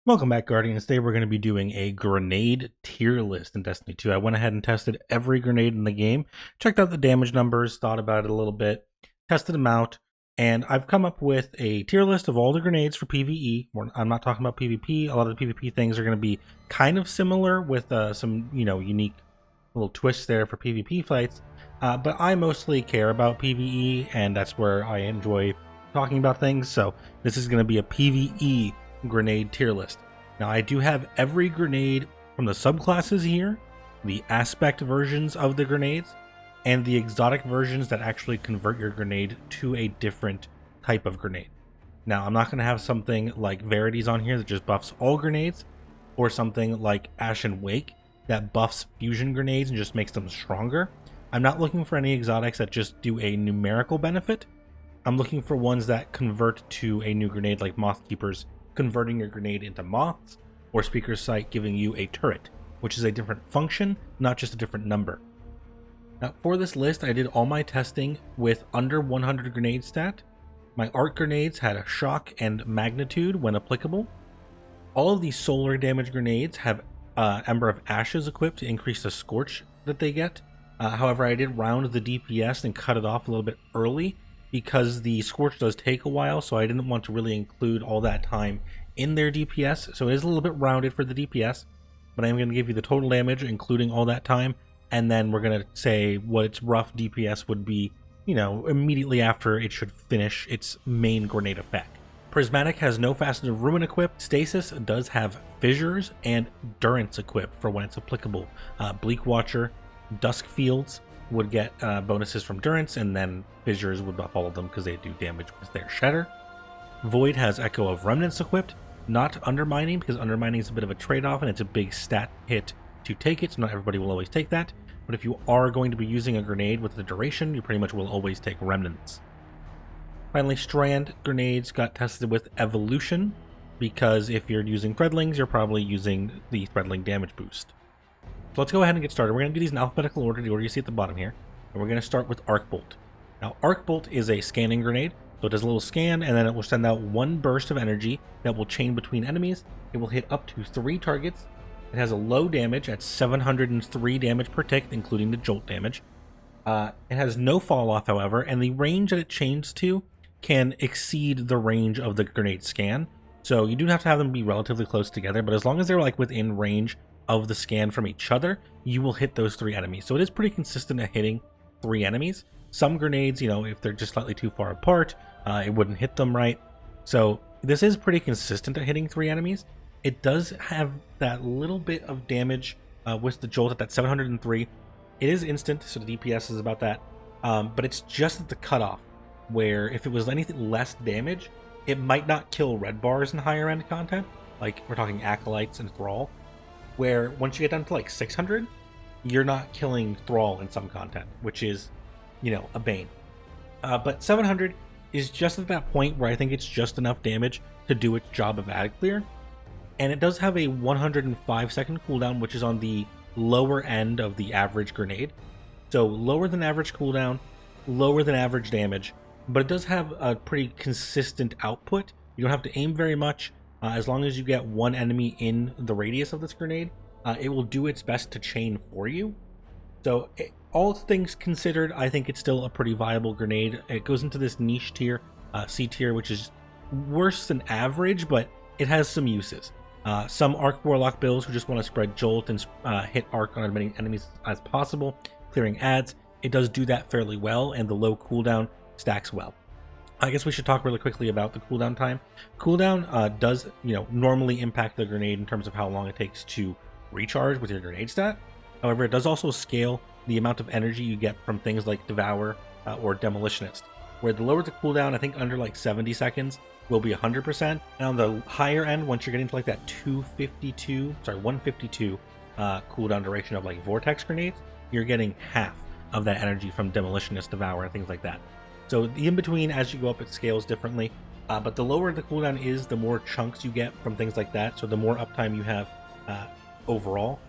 Welcome back, Guardians. Today we're going to be doing a grenade tier list in Destiny 2. I went ahead and tested every grenade in the game, checked out the damage numbers, thought about it a little bit, tested them out, and I've come up with a tier list of all the grenades for PvE. I'm not talking about PvP. A lot of the PvP things are going to be kind of similar with some, unique little twists there for PvP fights. But I mostly care about PvE, and that's where I enjoy talking about things. So this is going to be a PvE grenade tier list. Now I do have every grenade from the subclasses here, the aspect versions of the grenades, and the exotic versions that actually convert your grenade to a different type of grenade. Now I'm not going to have something like Verities on here that just buffs all grenades, or something like Ashen Wake that buffs fusion grenades and just makes them stronger. I'm not looking for any exotics that just do a numerical benefit. I'm looking for ones that convert to a new grenade, like Moth Keepers converting your grenade into moths, or Speaker's Sight giving you a turret, which is a different function, not just a different number. Now for this list, I did all my testing with under 100 grenade stat. My arc grenades had a shock and magnitude when applicable. All of these solar damage grenades have Ember of Ashes equipped to increase the scorch that they get. However, I did round the DPS and cut it off a little bit early, because the Scorch does take a while, so I didn't want to really include all that time in their DPS, so it is a little bit rounded for the DPS, but I'm going to give you the total damage, including all that time, and then we're going to say what its rough DPS would be, immediately after it should finish its main grenade effect. Prismatic has no Faceted Ruin equipped. Stasis does have Fissures and Durance equipped for when it's applicable. Bleak Watcher, Dusk Fields would get bonuses from Durance, and then Fissures would buff all of them because they do damage with their Shatter. Void has Echo of Remnants equipped, not Undermining, because Undermining is a bit of a trade-off and it's a big stat hit to take it, so not everybody will always take that. But if you are going to be using a grenade with the duration, you pretty much will always take Remnants. Finally, Strand grenades got tested with Evolution, because if you're using Threadlings, you're probably using the Threadling damage boost. So let's go ahead and get started. We're going to do these in alphabetical order, the order you see at the bottom here. And we're going to start with Arc Bolt. Now, Arc Bolt is a scanning grenade. So it does a little scan, and then it will send out one burst of energy that will chain between enemies. It will hit up to 3 targets. It has a low damage at 703 damage per tick, including the jolt damage. It has no fall off, however, and the range that it chains to can exceed the range of the grenade scan. So you do have to have them be relatively close together, but as long as they're like within range of the scan from each other, you will hit those 3 enemies. So it is pretty consistent at hitting 3 enemies. Some grenades, if they're just slightly too far apart, it wouldn't hit them right. So this is pretty consistent at hitting 3 enemies. It does have that little bit of damage with the jolt at that 703. It is instant, so the DPS is about that. But it's just at the cutoff, where if it was anything less damage, it might not kill red bars in higher end content. Like we're talking Acolytes and Thrall, where once you get down to like 600, you're not killing Thrall in some content, which is, a bane. But 700 is just at that point where I think it's just enough damage to do its job of ad clear. And it does have a 105 second cooldown, which is on the lower end of the average grenade. So lower than average cooldown, lower than average damage, but it does have a pretty consistent output. You don't have to aim very much. As long as you get one enemy in the radius of this grenade, it will do its best to chain for you. So all things considered, I think it's still a pretty viable grenade. It goes into this niche tier, C tier, which is worse than average, but it has some uses. Some Arc Warlock builds who just want to spread Jolt and hit Arc on as many enemies as possible, clearing ads. It does do that fairly well, and the low cooldown stacks well. I guess we should talk really quickly about the cooldown time. Cooldown does, normally impact the grenade in terms of how long it takes to recharge with your grenade stat. However, it does also scale the amount of energy you get from things like Devour or Demolitionist, where the lower the cooldown, I think under like 70 seconds, will be 100%. And on the higher end, once you're getting to like that 152 cooldown duration of like Vortex grenades, you're getting half of that energy from Demolitionist, Devour, and things like that. So the in-between, as you go up, it scales differently. But the lower the cooldown is, the more chunks you get from things like that. So the more uptime you have overall.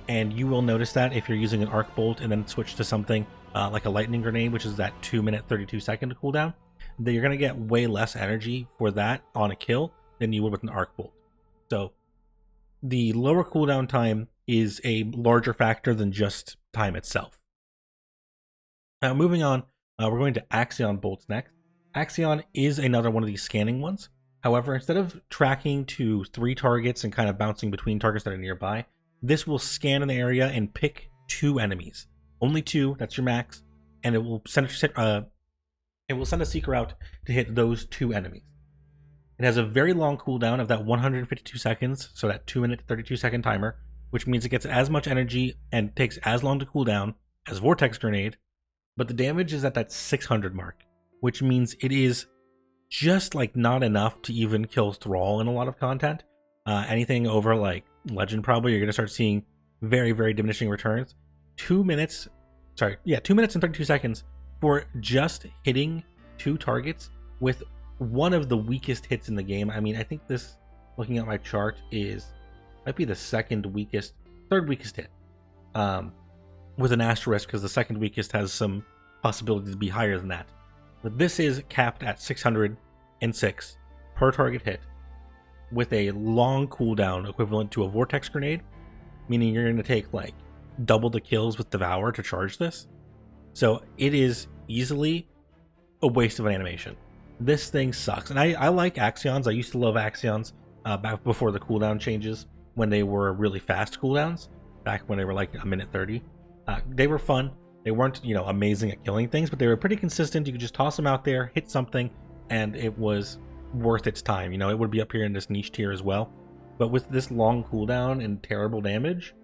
And you will notice that if you're using an Arc Bolt and then switch to something like a Lightning Grenade, which is that 2-minute 32-second cooldown, that you're going to get way less energy for that on a kill than you would with an Arc Bolt. So the lower cooldown time is a larger factor than just time itself. Now, moving on, we're going to Axion bolts next. Axion is another one of these scanning ones. However, instead of tracking to 3 targets and kind of bouncing between targets that are nearby, this will scan an area and pick 2 enemies. Only 2, that's your max, and it will send a seeker out to hit those 2 enemies. It has a very long cooldown of that 152 seconds, so that 2-minute 32-second timer, which means it gets as much energy and takes as long to cool down as Vortex Grenade, but the damage is at that 600 mark, which means it is just like not enough to even kill Thrall in a lot of content. Anything over like Legend, probably you're going to start seeing very, very diminishing returns. 2 minutes and 32 seconds for just hitting 2 targets with one of the weakest hits in the game. I mean, I think this, looking at my chart, might be the third weakest hit, with an asterisk because the second weakest has some possibility to be higher than that. But this is capped at 606 per target hit with a long cooldown equivalent to a Vortex Grenade, meaning you're going to take like double the kills with Devour to charge this. So it is easily a waste of an animation. This thing sucks. And I like Axions. I used to love Axions back before the cooldown changes, when they were really fast cooldowns, back when they were like a minute 30. They were fun. They weren't, amazing at killing things, but they were pretty consistent. You could just toss them out there, hit something, and it was worth its time. It would be up here in this niche tier as well. But with this long cooldown and terrible damage,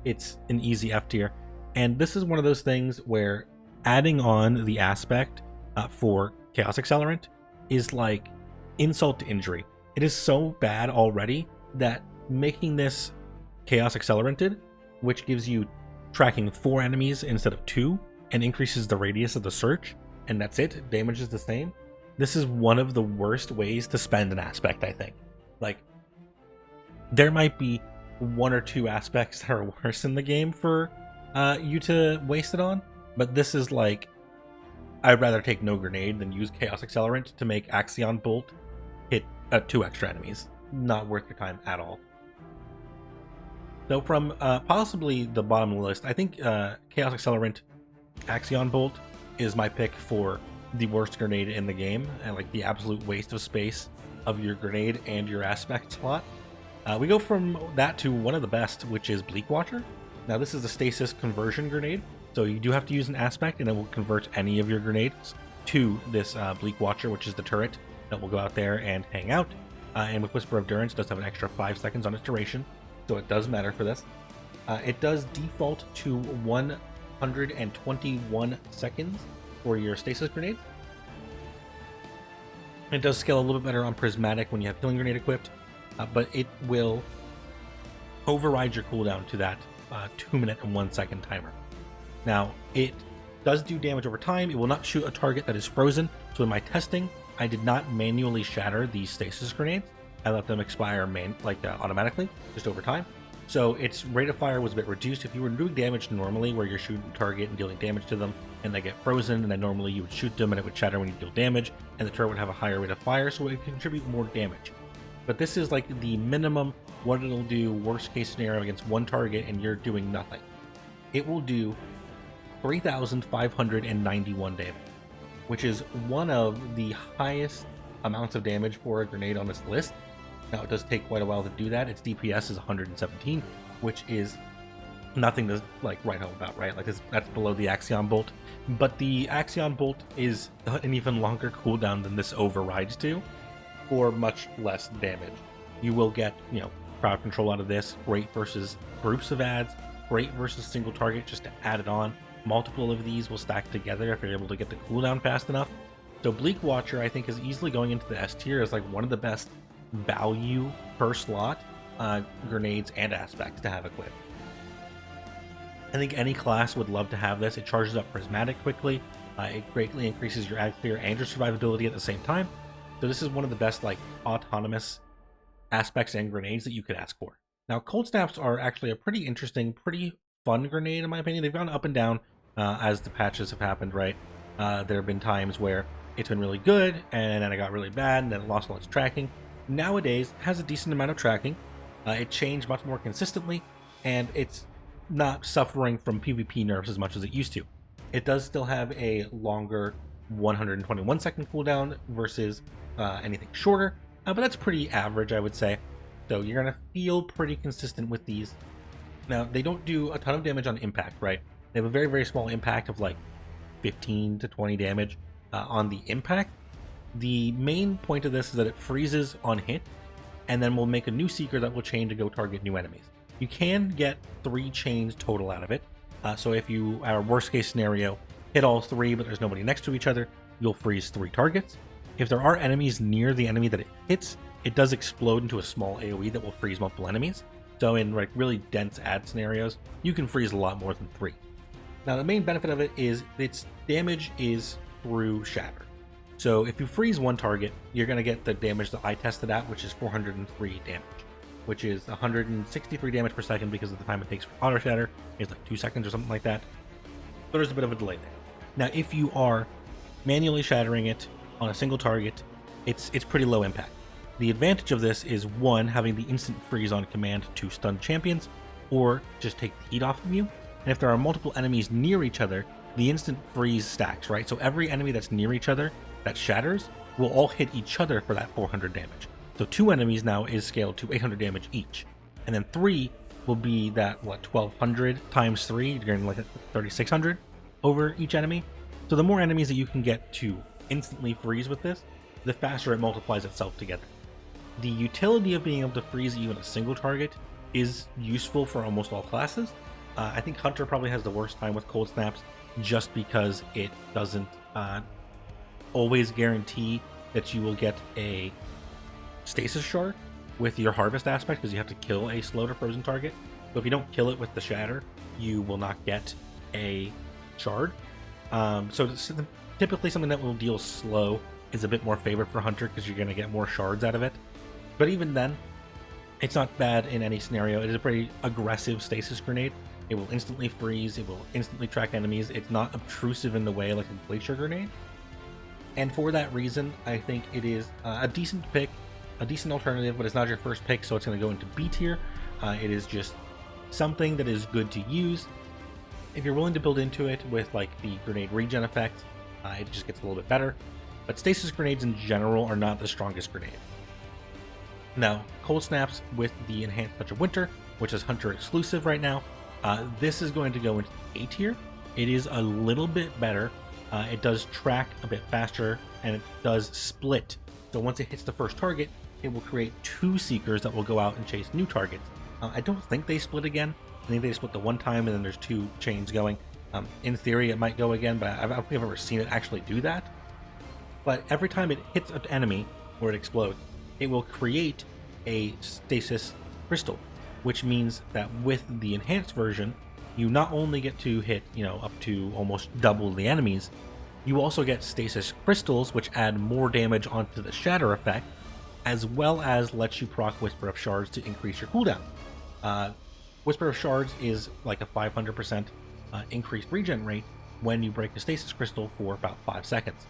it's an easy F tier. And this is one of those things where adding on the aspect for Chaos Accelerant is like insult to injury. It is so bad already that making this Chaos Acceleranted, which gives you tracking 4 enemies instead of 2 and increases the radius of the search, and that's it, damage is the same. This is one of the worst ways to spend an aspect, I think. Like, there might be 1 or 2 aspects that are worse in the game for you to waste it on, but this is like, I'd rather take no grenade than use Chaos Accelerant to make Axion Bolt hit 2 extra enemies. Not worth your time at all. So from possibly the bottom of the list, I think Chaos Accelerant Axion Bolt is my pick for the worst grenade in the game, and like the absolute waste of space of your grenade and your aspect slot. We go from that to one of the best, which is Bleak Watcher. Now this is a stasis conversion grenade, so you do have to use an aspect and it will convert any of your grenades to this Bleak Watcher, which is the turret that will go out there and hang out. And with Whisper of Durance, it does have an extra 5 seconds on its duration, so it does matter for this. It does default to 121 seconds for your stasis grenade. It does scale a little bit better on Prismatic when you have Healing Grenade equipped, but it will override your cooldown to that 2-minute and 1-second timer. Now, it does do damage over time. It will not shoot a target that is frozen, so in my testing, I did not manually shatter these stasis grenades. I let them expire automatically, just over time. So its rate of fire was a bit reduced. If you were doing damage normally, where you're shooting a target and dealing damage to them, and they get frozen, and then normally you would shoot them and it would shatter when you deal damage, and the turret would have a higher rate of fire, so it would contribute more damage. But this is like the minimum, what it'll do, worst case scenario against one target, and you're doing nothing. It will do 3,591 damage, which is one of the highest amounts of damage for a grenade on this list. Now, it does take quite a while to do that. Its DPS is 117, which is nothing to write home about, right? That's below the Axion Bolt. But the Axion Bolt is an even longer cooldown than this overrides to, for much less damage. You will get, crowd control out of this. Great versus groups of ads. Great versus single target, just to add it on. Multiple of these will stack together if you're able to get the cooldown fast enough. So Bleak Watcher, I think, is easily going into the S tier as one of the best value per slot grenades and aspects to have equipped. I think any class would love to have this. It charges up Prismatic quickly. It greatly increases your ad clear and your survivability at the same time. So this is one of the best autonomous aspects and grenades that you could ask for. Now, Cold Snaps are actually a pretty interesting, pretty fun grenade in my opinion. They've gone up and down as the patches have happened, right? There have been times where it's been really good and then it got really bad and then it lost all its tracking. Nowadays, it has a decent amount of tracking. It changed much more consistently, and it's not suffering from PvP nerfs as much as it used to. It does still have a longer 121 second cooldown versus anything shorter, but that's pretty average, I would say. So you're going to feel pretty consistent with these. Now, they don't do a ton of damage on impact, right? They have a very, very small impact of like 15 to 20 damage on the impact. The main point of this is that it freezes on hit, and then we'll make a new seeker that will chain to go target new enemies. You can get 3 chains total out of it. So if you, our worst case scenario, hit all 3 but there's nobody next to each other, you'll freeze 3 targets. If there are enemies near the enemy that it hits, it does explode into a small AoE that will freeze multiple enemies. So in like really dense ad scenarios, you can freeze a lot more than 3. Now the main benefit of it is its damage is through shatter. So if you freeze one target, you're going to get the damage that I tested at, which is 403 damage, which is 163 damage per second because of the time it takes for auto shatter. It's like 2 seconds or something like that. But there's a bit of a delay there. Now if you are manually shattering it on a single target, it's pretty low impact. The advantage of this is 1, having the instant freeze on command to stun champions, or just take the heat off of you. And if there are multiple enemies near each other, the instant freeze stacks, right? So every enemy that's near each other that shatters will all hit each other for that 400 damage. So 2 enemies now is scaled to 800 damage each. And then 3 will be that, 1200 times 3, you're getting like 3600 over each enemy. So the more enemies that you can get to instantly freeze with this, the faster it multiplies itself together. The utility of being able to freeze even a single target is useful for almost all classes. I think Hunter probably has the worst time with cold snaps just because it doesn't always guarantee that you will get a stasis shard with your harvest aspect, because you have to kill a slow to frozen target. So if you don't kill it with the shatter, you will not get a shard. So it's typically something that will deal slow is a bit more favored for Hunter because you're going to get more shards out of it. But even then, it's not bad in any scenario. It is a pretty aggressive stasis grenade. It will instantly freeze, it will instantly track enemies. It's not obtrusive in the way like a glacier grenade. And for that reason, I think it is a decent pick, a decent alternative, but it's not your first pick, so it's going to go into B tier. It is just something that is good to use. If you're willing to build into it with like the grenade regen effect, it just gets a little bit better. But stasis grenades in general are not the strongest grenade. Now, cold snaps with the enhanced touch of winter, which is Hunter exclusive right now, this is going to go into A tier. It is a little bit better. It does track a bit faster, and it does split. So once it hits the first target, it will create 2 seekers that will go out and chase new targets. I don't think they split again. I think they split the one time, and then there's 2 chains going. In theory, it might go again, but I don't think I've ever seen it actually do that. But every time it hits an enemy or it explodes, it will create a stasis crystal, which means that with the enhanced version, you not only get to hit, up to almost double the enemies, you also get stasis crystals, which add more damage onto the shatter effect, as well as lets you proc Whisper of Shards to increase your cooldown. Whisper of Shards is like a 500% increased regen rate when you break a stasis crystal for about 5 seconds.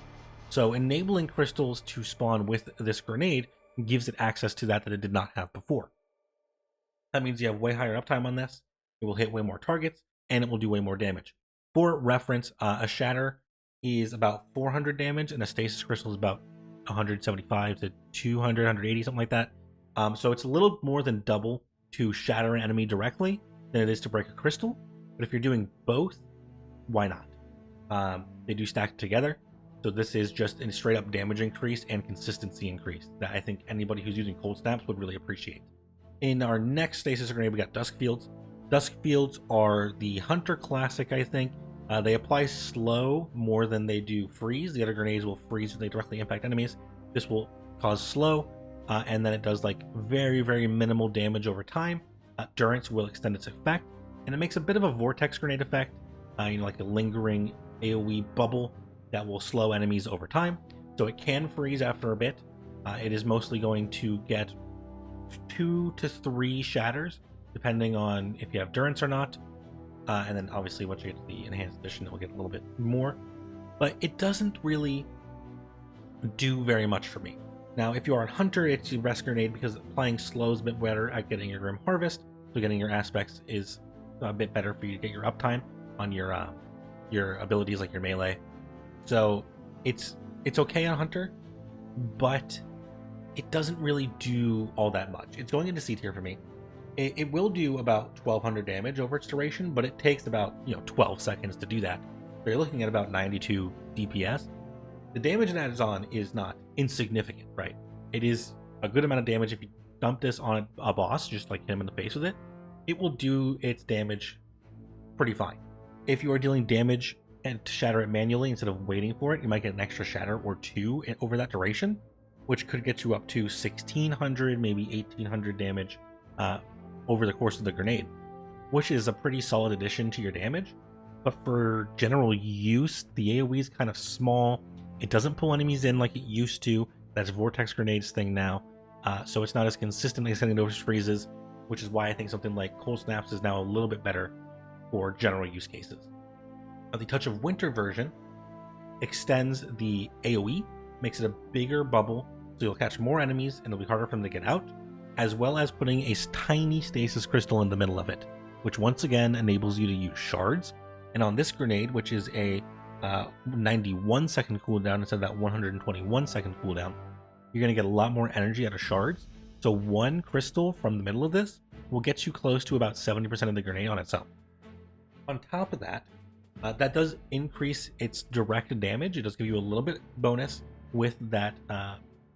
So enabling crystals to spawn with this grenade gives it access to that it did not have before. That means you have way higher uptime on this, it will hit way more targets, and it will do way more damage. For reference, a shatter is about 400 damage, and a stasis crystal is about 175 to 200, 180, something like that. So it's a little more than double to shatter an enemy directly than it is to break a crystal. But if you're doing both, why not? They do stack together. So this is just a straight up damage increase and consistency increase that I think anybody who's using cold snaps would really appreciate. In our next stasis grenade, we got Dusk Fields. Dusk Fields are the Hunter classic, I think. They apply slow more than they do freeze. The other grenades will freeze if they directly impact enemies. This will cause slow, and then it does like very, very minimal damage over time. Durance will extend its effect, and it makes a bit of a vortex grenade effect, like a lingering AoE bubble that will slow enemies over time. So it can freeze after a bit. It is mostly going to get 2 to 3 shatters, depending on if you have Durance or not. And then obviously once you get to the enhanced edition, it will get a little bit more. But it doesn't really do very much for me. Now, if you are a hunter, it's your best grenade because applying slows a bit better at getting your Grim Harvest, so getting your aspects is a bit better for you to get your uptime on your abilities like your melee. So it's okay on hunter, but it doesn't really do all that much. It's going into C tier for me. It will do about 1200 damage over its duration, but it takes about 12 seconds to do that. So you're looking at about 92 DPS. The damage it adds on is not insignificant, right? It is a good amount of damage. If you dump this on a boss, just like hit him in the face with it, it will do its damage pretty fine. If you are dealing damage and to shatter it manually instead of waiting for it, you might get an extra shatter or two over that duration, which could get you up to 1600, maybe 1800 damage over the course of the grenade, which is a pretty solid addition to your damage. But for general use, the AoE is kind of small. It doesn't pull enemies in like it used to. That's Vortex Grenade's thing now. So it's not as consistently sending those freezes, which is why I think something like Cold Snaps is now a little bit better for general use cases. The Touch of Winter version extends the AoE, makes it a bigger bubble, so you'll catch more enemies and it'll be harder for them to get out, as well as putting a tiny stasis crystal in the middle of it, which once again enables you to use shards. And on this grenade, which is a 91 second cooldown instead of that 121 second cooldown, you're going to get a lot more energy out of shards. So one crystal from the middle of this will get you close to about 70% of the grenade on its own. On top of that, that does increase its direct damage. It does give you a little bit bonus with that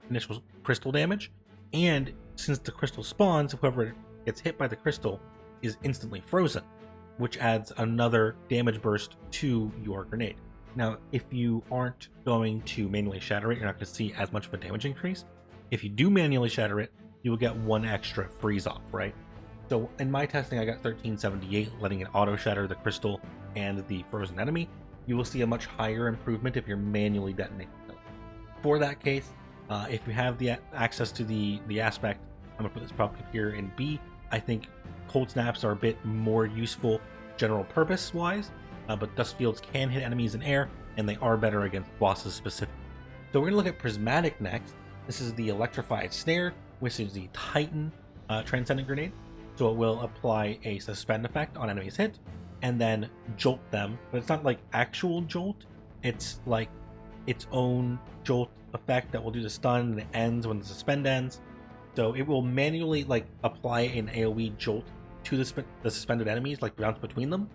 initial crystal damage. And since the crystal spawns, whoever gets hit by the crystal is instantly frozen, which adds another damage burst to your grenade. Now, if you aren't going to manually shatter it, you're not going to see as much of a damage increase. If you do manually shatter it, you will get one extra freeze off, right? So in my testing, I got 1378, letting it auto shatter the crystal and the frozen enemy. You will see a much higher improvement if you're manually detonating them. For that case, if you have the access to the aspect, I'm going to put this probably here in B. I think Cold Snaps are a bit more useful general purpose wise, but Dust Fields can hit enemies in air, and they are better against bosses specifically. So we're going to look at Prismatic next. This is the Electrified Snare, which is the Titan Transcendent Grenade. So it will apply a suspend effect on enemies hit, and then jolt them. But it's not like actual jolt, it's like its own jolt effect that will do the stun, and it ends when the suspend ends. So it will manually apply an AoE jolt to the suspended enemies, bounce between them.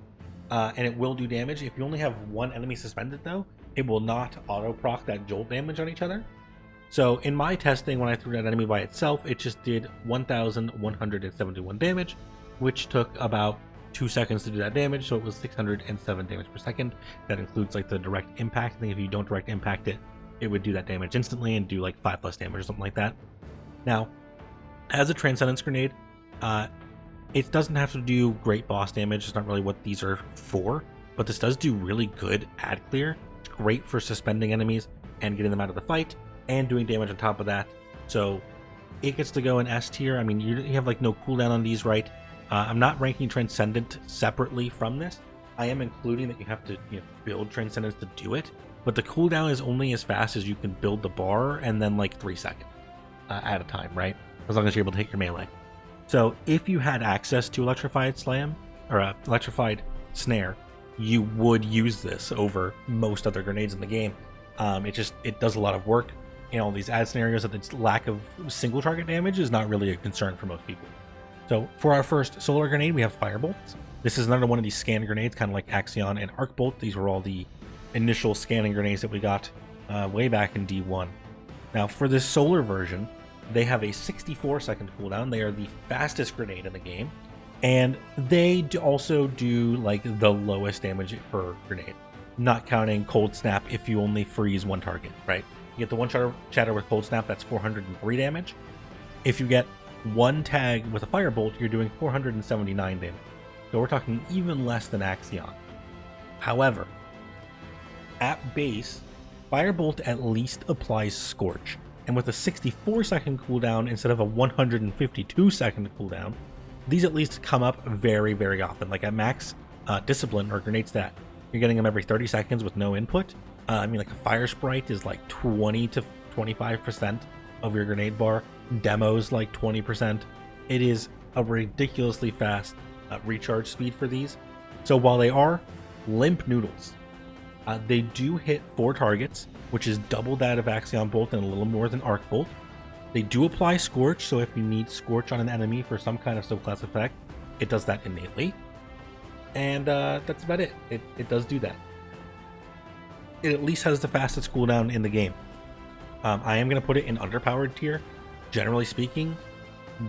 And it will do damage. If you only have one enemy suspended though, it will not auto proc that jolt damage on each other. So in my testing, when I threw that enemy by itself, it just did 1,171 damage, which took about 2 seconds to do that damage. So it was 607 damage per second. That includes the direct impact thing. If you don't direct impact it, it would do that damage instantly and do 5 less damage or something like that. Now, as a Transcendence Grenade, it doesn't have to do great boss damage. It's not really what these are for, but this does do really good ad clear. It's great for suspending enemies and getting them out of the fight and doing damage on top of that. So it gets to go in S tier. I mean, you have no cooldown on these, right? I'm not ranking Transcendent separately from this. I am including that you have to build Transcendence to do it, but the cooldown is only as fast as you can build the bar, and then 3 seconds at a time, right? As long as you're able to hit your melee. So if you had access to Electrified Slam or Electrified Snare, you would use this over most other grenades in the game. It does a lot of work in all these ad scenarios. That its lack of single target damage is not really a concern for most people. So for our first solar grenade, we have Firebolts. This is another one of these scan grenades, kind of like Axion and Arc Bolt. These were all the initial scanning grenades that we got way back in D1. Now for this solar version, they have a 64 second cooldown. They are the fastest grenade in the game, and they also do the lowest damage per grenade, not counting Cold Snap if you only freeze one target, right? You get the one shatter with Cold Snap, that's 403 damage. If you get one tag with a Firebolt, you're doing 479 damage. So we're talking even less than Axion. However, at base, Firebolt at least applies Scorch. And with a 64 second cooldown instead of a 152 second cooldown, these at least come up very, very often. At max discipline or grenade stat, you're getting them every 30 seconds with no input. A fire sprite is 20 to 25% of your grenade bar. Demos like 20%. It is a ridiculously fast recharge speed for these. So while they are limp noodles, they do hit 4 targets, which is double that of Axion Bolt and a little more than Arc Bolt. They do apply Scorch, so if you need Scorch on an enemy for some kind of subclass effect, it does that innately. And that's about it. It does do that. It at least has the fastest cooldown in the game. I am going to put it in underpowered tier. Generally speaking,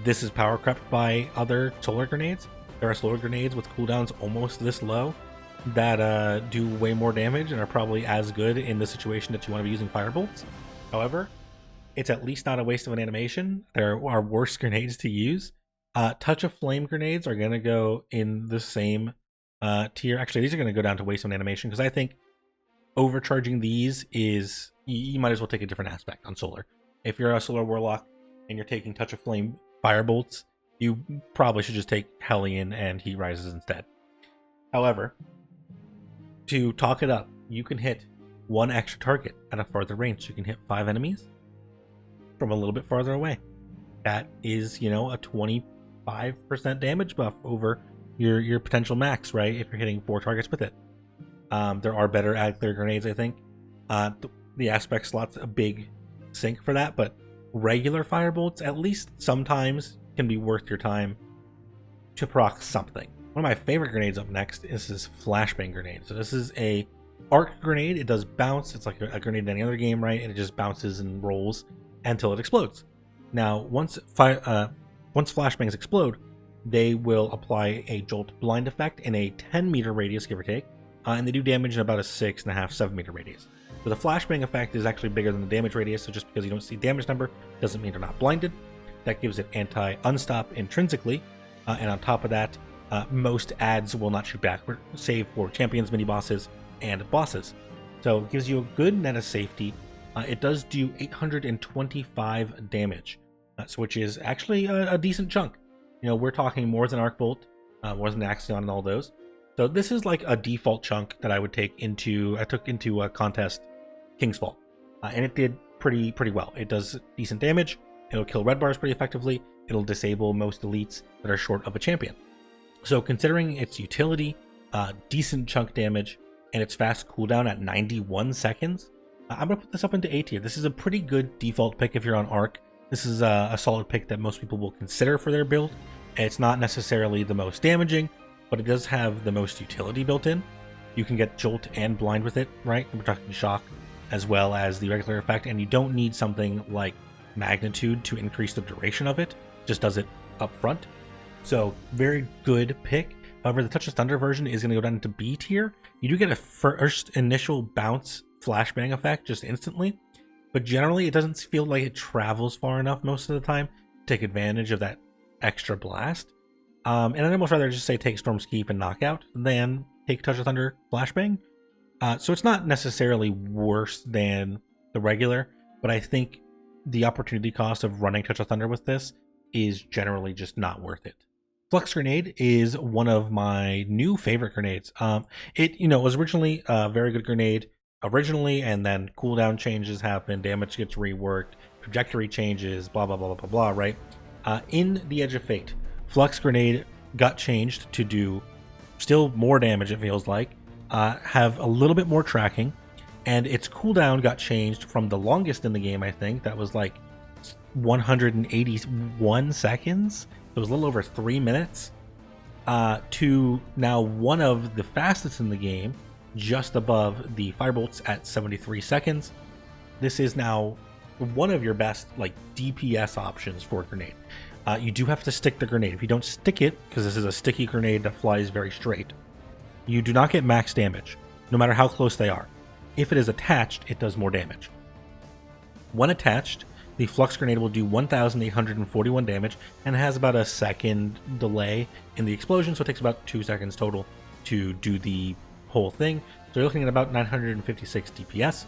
this is power crept by other solar grenades. There are solar grenades with cooldowns almost this low that do way more damage and are probably as good in the situation that you want to be using firebolts. However, it's at least not a waste of an animation. There are worse grenades to use. Touch of Flame grenades are going to go in the same tier. Actually, these are going to go down to waste of an animation because I think overcharging these is, you might as well take a different aspect on solar. If you're a solar warlock and you're taking Touch of Flame firebolts, you probably should just take Hellion and Heat Rises instead. However, to talk it up, you can hit 1 extra target at a farther range. You can hit 5 enemies from a little bit farther away. That is, you know, a 25% damage buff over your potential max, right? If you're hitting 4 targets with it. There are better ad clear grenades, I think. The aspect slot's a big sink for that, but regular firebolts, at least sometimes, can be worth your time to proc something. One of my favorite grenades up next is this flashbang grenade. So this is a arc grenade. It does bounce. It's like a grenade in any other game, right? And it just bounces and rolls until it explodes. Now, once flashbangs explode, they will apply a jolt blind effect in a 10-meter radius, give or take, and they do damage in about a 6.5-7-meter radius. So the flashbang effect is actually bigger than the damage radius, so just because you don't see damage number doesn't mean they're not blinded. That gives it anti-unstop intrinsically, and on top of that, most ads will not shoot back, save for champions, mini-bosses, and bosses. So it gives you a good net of safety. It does do 825 damage, which is actually a decent chunk. You know, we're talking more than Arc Bolt, more than Axion and all those. So this is like a default chunk that I would take into, I took into a contest King's Fall, and it did pretty well. It does decent damage. It'll kill red bars pretty effectively. It'll disable most elites that are short of a champion. So considering its utility, decent chunk damage, and its fast cooldown at 91 seconds, I'm going to put this up into A tier. This is a pretty good default pick if you're on Arc. This is a solid pick that most people will consider for their build. It's not necessarily the most damaging, but it does have the most utility built in. You can get Jolt and Blind with it, right? We're talking Shock as well as the regular effect, and you don't need something like Magnitude to increase the duration of it. Just does it up front. So very good pick. However, the Touch of Thunder version is going to go down to B tier. You do get a first initial bounce flashbang effect just instantly, but generally it doesn't feel like it travels far enough most of the time to take advantage of that extra blast. And I'd almost rather just say take Storm's Keep and Knockout than take Touch of Thunder flashbang. So it's not necessarily worse than the regular, but I think the opportunity cost of running Touch of Thunder with this is generally just not worth it. Flux Grenade is one of my new favorite grenades. It was originally a very good grenade originally, and then cooldown changes happen, damage gets reworked, trajectory changes, blah blah blah blah blah, right? In the Edge of Fate, Flux Grenade got changed to do still more damage, it feels like, have a little bit more tracking, and its cooldown got changed from the longest in the game, I think, that was like 181 seconds, it was a little over 3 minutes, to now one of the fastest in the game, just above the Firebolts at 73 seconds. This is now one of your best like DPS options for a grenade. You do have to stick the grenade. If you don't stick it, because this is a sticky grenade that flies very straight, you do not get max damage, no matter how close they are. If it is attached, it does more damage. When attached, the Flux Grenade will do 1,841 damage and has about a second delay in the explosion, so it takes about 2 seconds total to do the whole thing. So you're looking at about 956 DPS.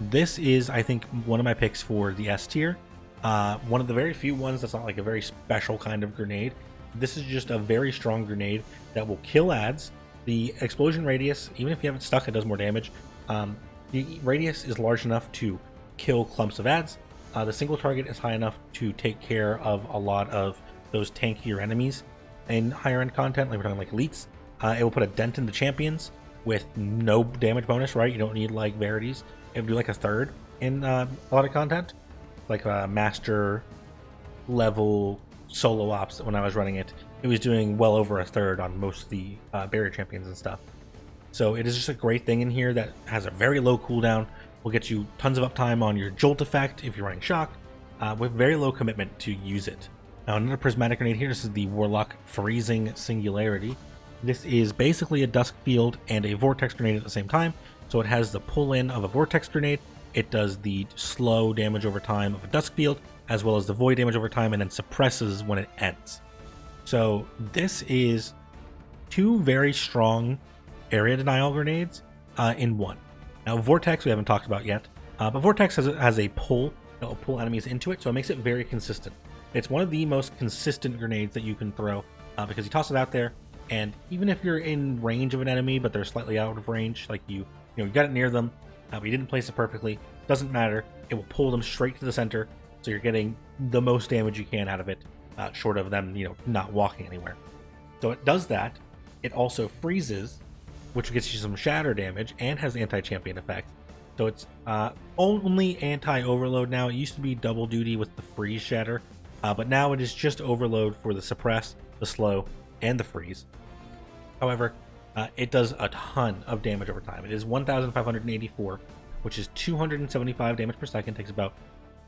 This is, I think, one of my picks for the S tier. One of the very few ones that's not like a very special kind of grenade. This is just a very strong grenade that will kill ads. The explosion radius, even if you have it stuck, it does more damage. The radius is large enough to kill clumps of ads, The single target is high enough to take care of a lot of those tankier enemies in higher end content, like we're talking like elites. It will put a dent in the champions with no damage bonus, right? You don't need like verities. It would do like a third in a lot of content, like a master level solo ops. When I was running it, it was doing well over a third on most of the barrier champions and stuff. So it is just a great thing in here that has a very low cooldown, will get you tons of uptime on your jolt effect if you're running shock, with very low commitment to use it. Now another prismatic grenade here, this is the Warlock Freezing Singularity. This is basically a dusk field and a vortex grenade at the same time. So it has the pull in of a vortex grenade, it does the slow damage over time of a dusk field, as well as the void damage over time, and then suppresses when it ends. So this is two very strong area denial grenades in one. Now Vortex we haven't talked about yet, but Vortex has a pull, it'll pull enemies into it, so it makes it very consistent. It's one of the most consistent grenades that you can throw because you toss it out there, and even if you're in range of an enemy but they're slightly out of range, like you got it near them, but you didn't place it perfectly, doesn't matter, it will pull them straight to the center, so you're getting the most damage you can out of it, short of them not walking anywhere. So it does that. It also freezes, which gets you some shatter damage and has anti-champion effect. So it's only anti-overload now. It used to be double duty with the freeze shatter, but now it is just overload for the suppress, the slow, and the freeze. However, it does a ton of damage over time. It is 1,584, which is 275 damage per second. Takes about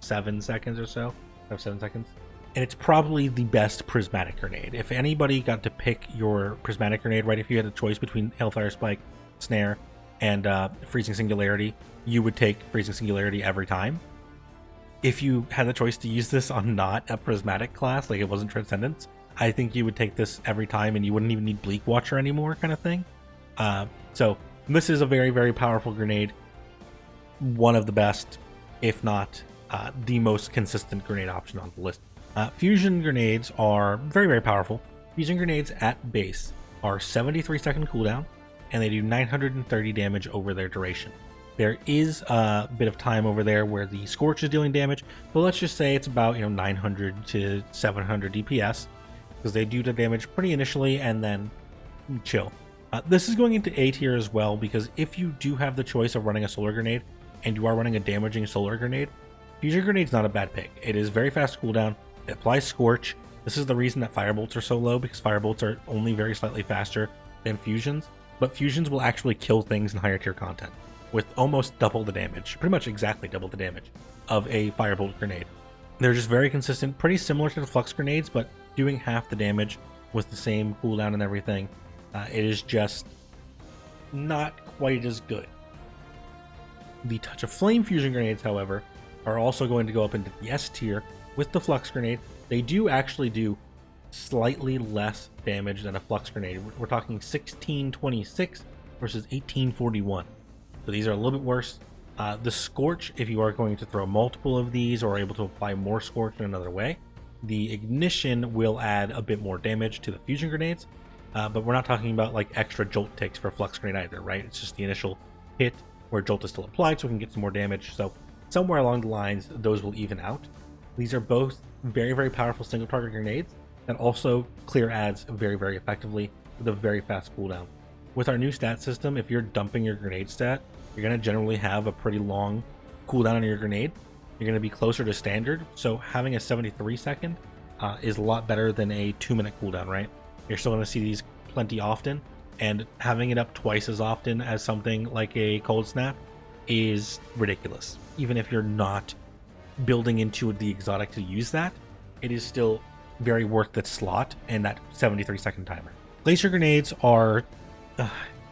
7 seconds or so, 7 seconds. And it's probably the best prismatic grenade. If anybody got to pick your prismatic grenade, right, if you had a choice between Hellfire Spike, Snare, and Freezing Singularity, you would take Freezing Singularity every time. If you had the choice to use this on not a prismatic class, like it wasn't Transcendence, I think you would take this every time and you wouldn't even need Bleak Watcher anymore, kind of thing. So this is a very, very powerful grenade. One of the best, if not the most consistent grenade option on the list. Fusion grenades are very, very powerful. Fusion grenades at base are 73 second cooldown, and they do 930 damage over their duration. There is a bit of time over there where the Scorch is dealing damage, but let's just say it's about 900 to 700 DPS, because they do the damage pretty initially and then chill. This is going into A tier as well, because if you do have the choice of running a solar grenade and you are running a damaging solar grenade, Fusion grenade's not a bad pick. It is very fast cooldown. It applies Scorch. This is the reason that Firebolts are so low, because Firebolts are only very slightly faster than Fusions, but Fusions will actually kill things in higher tier content with almost double the damage, pretty much exactly double the damage of a Firebolt grenade. They're just very consistent, pretty similar to the Flux grenades, but doing half the damage with the same cooldown and everything. It is just not quite as good. The Touch of Flame Fusion grenades, however, are also going to go up into the S tier with the Flux grenade. They do actually do slightly less damage than a Flux grenade. We're talking 1626 versus 1841. So these are a little bit worse. The Scorch, if you are going to throw multiple of these or are able to apply more Scorch in another way, the Ignition will add a bit more damage to the Fusion grenades. But we're not talking about like extra jolt ticks for Flux grenade either, right? It's just the initial hit where jolt is still applied, so we can get some more damage. So somewhere along the lines, those will even out. These are both very, very powerful single target grenades that also clear ads very, very effectively with a very fast cooldown. With our new stat system, if you're dumping your grenade stat, you're going to generally have a pretty long cooldown on your grenade. You're going to be closer to standard, so having a 73 second is a lot better than a 2-minute cooldown, right? You're still going to see these plenty often, and having it up twice as often as something like a Cold Snap is ridiculous. Even if you're not building into the exotic to use that, it is still very worth that slot and that 73 second timer. Glacier grenades are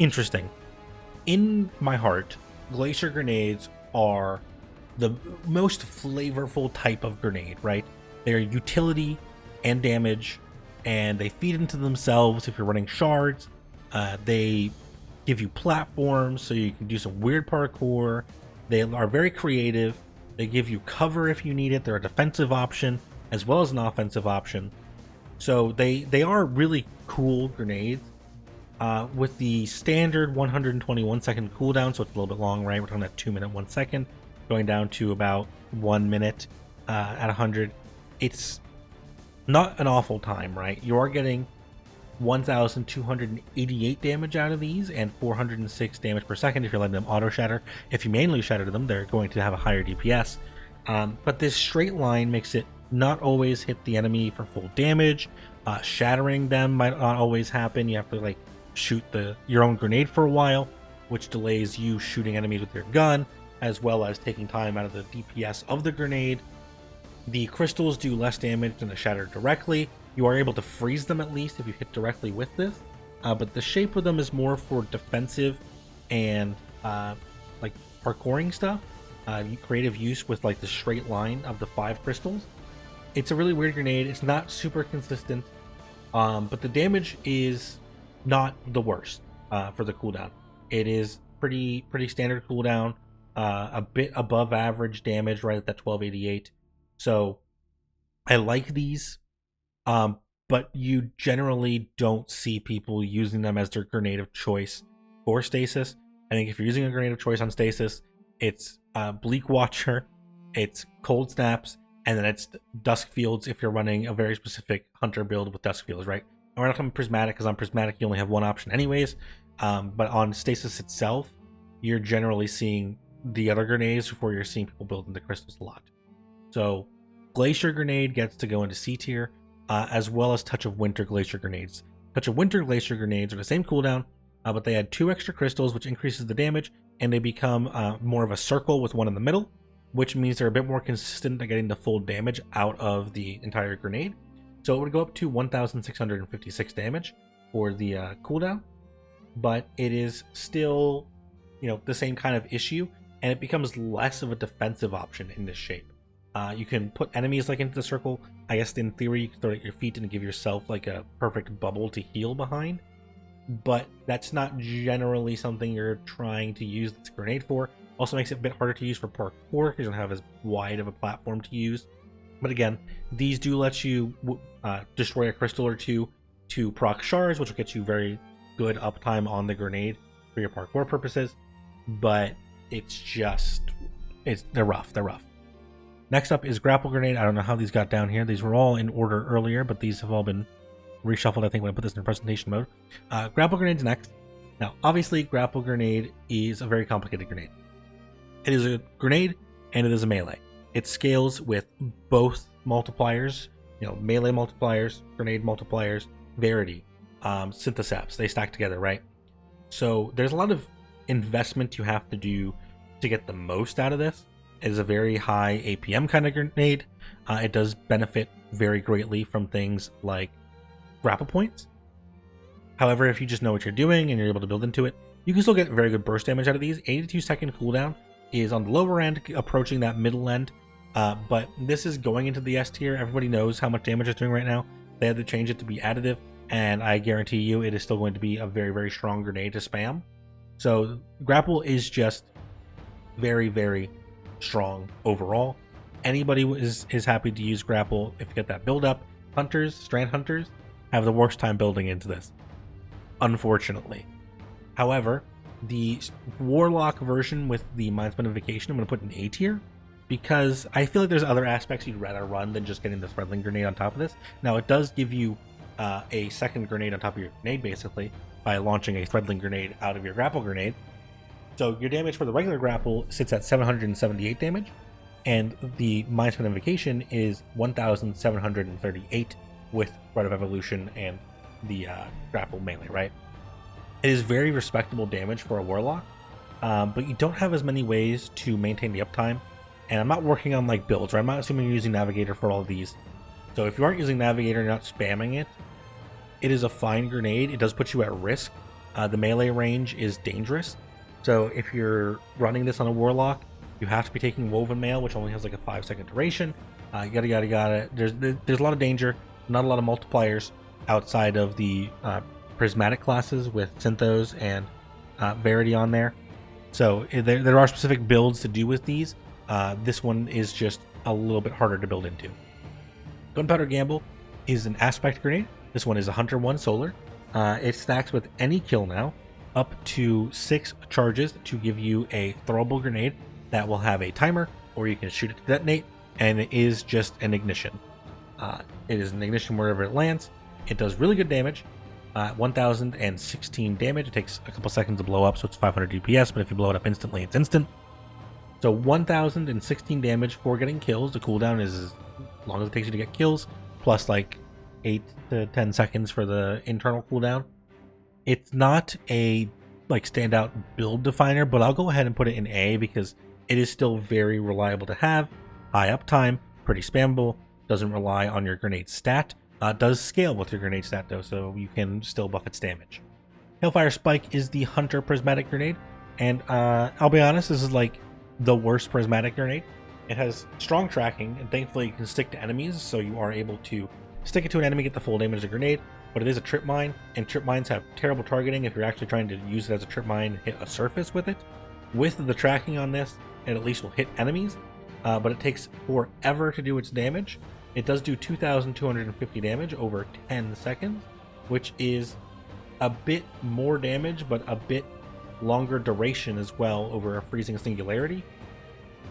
interesting. In my heart, glacier grenades are the most flavorful type of grenade, right? They're utility and damage, and they feed into themselves if you're running shards. They give you platforms so you can do some weird parkour. They are very creative. They give you cover if you need it. They're a defensive option as well as an offensive option. So they are really cool grenades. With the standard 121 second cooldown, so it's a little bit long, right? We're talking about 2 minute 1 second. going down to about 1 minute at 100. It's not an awful time, right? You are getting 1,288 damage out of these and 406 damage per second if you're letting them auto shatter. If you manually shatter them, they're going to have a higher DPS. But this straight line makes it not always hit the enemy for full damage. Shattering them might not always happen. You have to like shoot your own grenade for a while, which delays you shooting enemies with your gun, as well as taking time out of the DPS of the grenade. The crystals do less damage than the shatter directly. You are able to freeze them at least if you hit directly with this, but the shape of them is more for defensive and like parkouring stuff. Creative use with like the straight line of the 5 crystals. It's a really weird grenade. It's not super consistent, but the damage is not the worst for the cooldown. It is pretty standard cooldown, a bit above average damage, right at that 1288. So I like these, but you generally don't see people using them as their grenade of choice for stasis. I think if you're using a grenade of choice on stasis, it's Bleak Watcher, it's Cold Snaps, and then it's Dusk Fields if you're running a very specific hunter build with Dusk Fields, right? And we're not talking Prismatic, because on Prismatic you only have one option anyways, but on stasis itself, you're generally seeing the other grenades before you're seeing people building the crystals a lot. So Glacier Grenade gets to go into C tier, as well as Touch of Winter Glacier Grenades. Touch of Winter Glacier Grenades are the same cooldown, but they add 2 extra crystals, which increases the damage, and they become more of a circle with one in the middle, which means they're a bit more consistent at getting the full damage out of the entire grenade. So it would go up to 1,656 damage for the cooldown, but it is still, the same kind of issue, and it becomes less of a defensive option in this shape. You can put enemies like into the circle. I guess in theory you can throw it at your feet and give yourself like a perfect bubble to heal behind, but that's not generally something you're trying to use this grenade for. Also makes it a bit harder to use for parkour because you don't have as wide of a platform to use. But again, these do let you destroy a crystal or two to proc shards, which will get you very good uptime on the grenade for your parkour purposes. But they're rough. Next up is Grapple Grenade. I don't know how these got down here. These were all in order earlier, but these have all been reshuffled, I think, when I put this in presentation mode. Grapple Grenade's next. Now, obviously, Grapple Grenade is a very complicated grenade. It is a grenade, and it is a melee. It scales with both multipliers, melee multipliers, grenade multipliers, Verity, Synthesaps. They stack together, right? So there's a lot of investment you have to do to get the most out of this. It is a very high APM kind of grenade. It does benefit very greatly from things like grapple points. However, if you just know what you're doing and you're able to build into it, you can still get very good burst damage out of these. 82-second cooldown is on the lower end, approaching that middle end. But this is going into the S tier. Everybody knows how much damage it's doing right now. They had to change it to be additive, and I guarantee you it is still going to be a very, very strong grenade to spam. So grapple is just very, very strong overall. Anybody is happy to use grapple if you get that build up. Strand hunters have the worst time building into this, unfortunately. However, the warlock version with the Mind Spinnification I'm going to put in A tier, because I feel like there's other aspects you'd rather run than just getting the threadling grenade on top of this. Now it does give you a second grenade on top of your grenade, basically, by launching a threadling grenade out of your grapple grenade. So your damage for the regular grapple sits at 778 damage, and the Mind Spinnification is 1,738 with Rite of Evolution and the grapple melee, right? It is very respectable damage for a warlock, but you don't have as many ways to maintain the uptime. And I'm not working on like builds, right? I'm not assuming you're using Navigator for all of these. So if you aren't using Navigator and not spamming it, it is a fine grenade. It does put you at risk. The melee range is dangerous. So if you're running this on a warlock, you have to be taking Woven Mail, which only has like a 5-second duration. Yada. There's a lot of danger, not a lot of multipliers outside of the prismatic classes with Synthos and Verity on there. So there are specific builds to do with these. This one is just a little bit harder to build into. Gunpowder Gamble is an aspect grenade. This one is a Hunter 1 Solar. It stacks with any kill now, up to 6 charges to give you a throwable grenade. that will have a timer, or you can shoot it to detonate, and it is just an ignition. It is an ignition wherever it lands. It does really good damage. 1016 damage. It takes a couple seconds to blow up, so it's 500 DPS, but if you blow it up instantly, it's instant. So 1016 damage for getting kills. The cooldown is as long as it takes you to get kills, plus like 8 to 10 seconds for the internal cooldown. It's not a like standout build definer, but I'll go ahead and put it in A because it is still very reliable to have. High uptime, pretty spammable, doesn't rely on your grenade stat. Does scale with your grenade stat though, so you can still buff its damage. Hailfire Spike is the Hunter Prismatic Grenade, and I'll be honest, this is like the worst prismatic grenade. It has strong tracking, and thankfully it can stick to enemies, so you are able to stick it to an enemy, get the full damage of the grenade, but it is a trip mine, and trip mines have terrible targeting if you're actually trying to use it as a trip mine and hit a surface with it. With the tracking on this, it at least will hit enemies, but it takes forever to do its damage. It does do 2,250 damage over 10 seconds, which is a bit more damage, but a bit longer duration as well over a freezing singularity.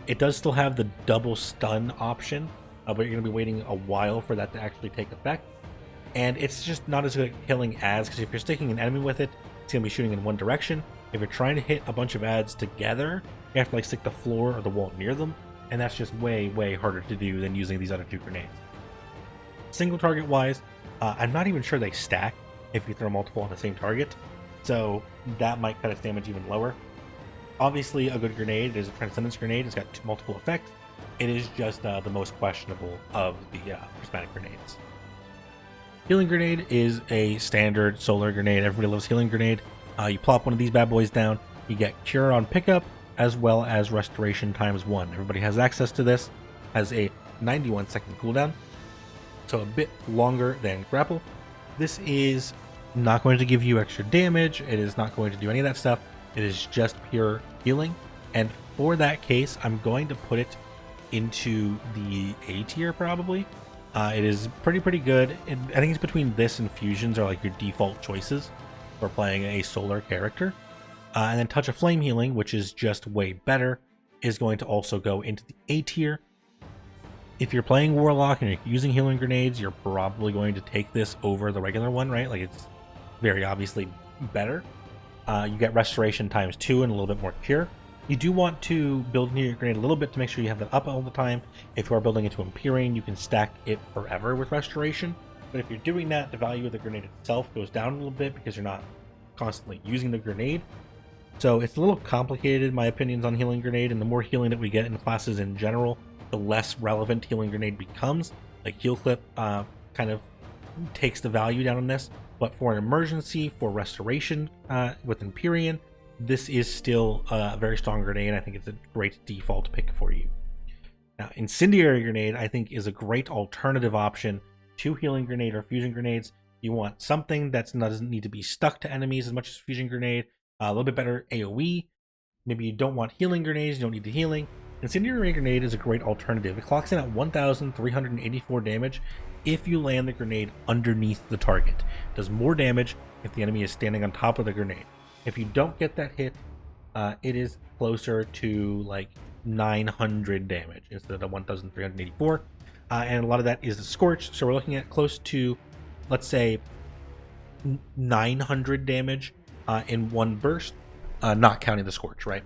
It does still have the double stun option, but you're going to be waiting a while for that to actually take effect. And it's just not as good at killing ads, because if you're sticking an enemy with it, it's going to be shooting in one direction. If you're trying to hit a bunch of ads together, you have to like stick the floor or the wall near them, and that's just way harder to do than using these other two grenades. Single target wise, I'm not even sure they stack if you throw multiple on the same target, so that might cut its damage even lower. Obviously, a good grenade is a Transcendence Grenade. It's got multiple effects. It is just the most questionable of the prismatic grenades. Healing Grenade is a standard solar grenade. Everybody loves Healing Grenade. You plop one of these bad boys down, you get Cure on pickup, as well as Restoration ×1. Everybody has access to this. Has a 91-second cooldown, so a bit longer than Grapple. This is not going to give you extra damage. It is not going to do any of that stuff. It is just pure healing, and for that case, I'm going to put it into the A tier probably. It is pretty good. I think it's between this and Fusions are like your default choices for playing a solar character. And then Touch of Flame Healing, which is just way better, is going to also go into the A tier. If you're playing Warlock and you're using healing grenades, you're probably going to take this over the regular one, right? Like, it's very obviously better. You get Restoration ×2 and a little bit more Cure. You do want to build your grenade a little bit to make sure you have that up all the time. If you are building into Empyrean, you can stack it forever with Restoration. But if you're doing that, the value of the grenade itself goes down a little bit because you're not constantly using the grenade. So it's a little complicated, in my opinions, on Healing Grenade, and the more healing that we get in classes in general, the less relevant Healing Grenade becomes. Like Heal Clip kind of takes the value down on this, but for an emergency, for Restoration with Empyrean, this is still a very strong grenade. I think it's a great default pick for you. Now, Incendiary Grenade, I think, is a great alternative option to Healing Grenade or Fusion Grenades. You want something that doesn't need to be stuck to enemies as much as Fusion Grenade, a little bit better AoE. Maybe you don't want Healing Grenades, you don't need the healing. Incendiary Grenade is a great alternative. It clocks in at 1,384 damage if you land the grenade underneath the target. It does more damage if the enemy is standing on top of the grenade. If you don't get that hit, it is closer to like 900 damage instead of 1,384. And a lot of that is the Scorch, so we're looking at close to, let's say, 900 damage in one burst, not counting the Scorch, right?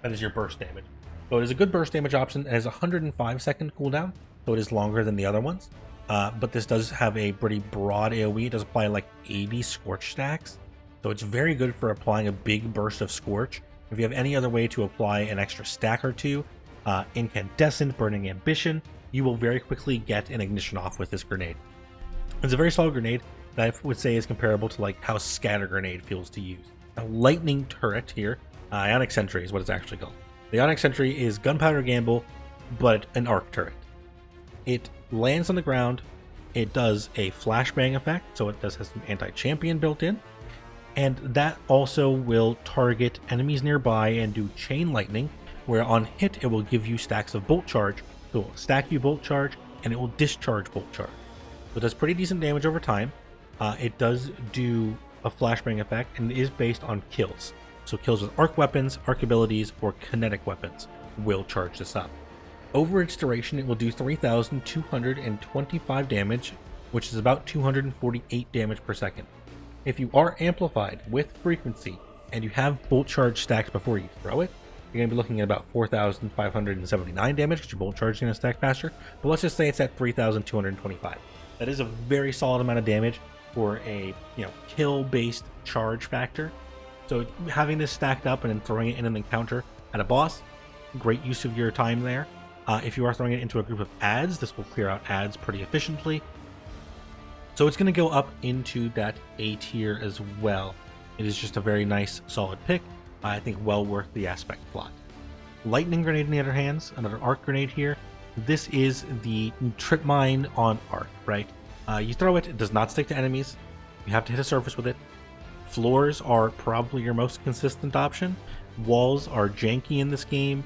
That is your burst damage. So it is a good burst damage option. It has a 105-second cooldown, so it is longer than the other ones. But this does have a pretty broad AoE. It does apply like 80 Scorch stacks, so it's very good for applying a big burst of Scorch. If you have any other way to apply an extra stack or two, Incandescent, Burning Ambition, you will very quickly get an ignition off with this grenade. It's a very solid grenade that I would say is comparable to like how Scatter Grenade feels to use. Now, Lightning Turret here, Ionic Sentry is what it's actually called. The Ionic Sentry is Gunpowder Gamble, but an arc turret. It lands on the ground, it does a flashbang effect, so it does have some anti-champion built in, and that also will target enemies nearby and do chain lightning, where on hit it will give you stacks of bolt charge. So it will stack you bolt charge, and it will discharge bolt charge. So it does pretty decent damage over time. It does do a flashbang effect, and it is based on kills. So kills with arc weapons, arc abilities, or kinetic weapons. will charge this up. Over its duration, it will do 3,225 damage, which is about 248 damage per second. If you are amplified with frequency and you have bolt charge stacked before you throw it, you're going to be looking at about 4,579 damage because your bolt charge is going to stack faster. But let's just say it's at 3,225. That is a very solid amount of damage for a kill-based charge factor. So having this stacked up and then throwing it in an encounter at a boss, great use of your time there. If you are throwing it into a group of adds, this will clear out adds pretty efficiently. So it's going to go up into that A tier as well. It is just a very nice, solid pick. I think well worth the aspect plot. Lightning Grenade, on the other hand, another arc grenade here. This is the trip mine on arc, right? You throw it, it does not stick to enemies. You have to hit a surface with it. Floors are probably your most consistent option. Walls are janky in this game.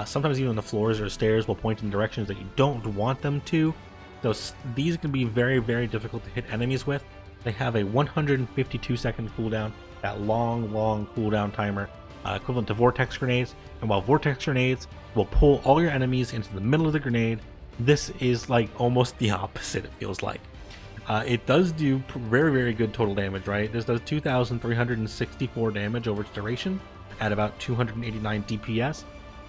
Sometimes even the floors or stairs will point in directions that you don't want them to. So these can be very, very difficult to hit enemies with. They have a 152 second cooldown, that long cooldown timer, equivalent to vortex grenades. And while vortex grenades will pull all your enemies into the middle of the grenade, this is like almost the opposite, it feels like. It does do very, very good total damage, right? This does 2,364 damage over its duration at about 289 DPS,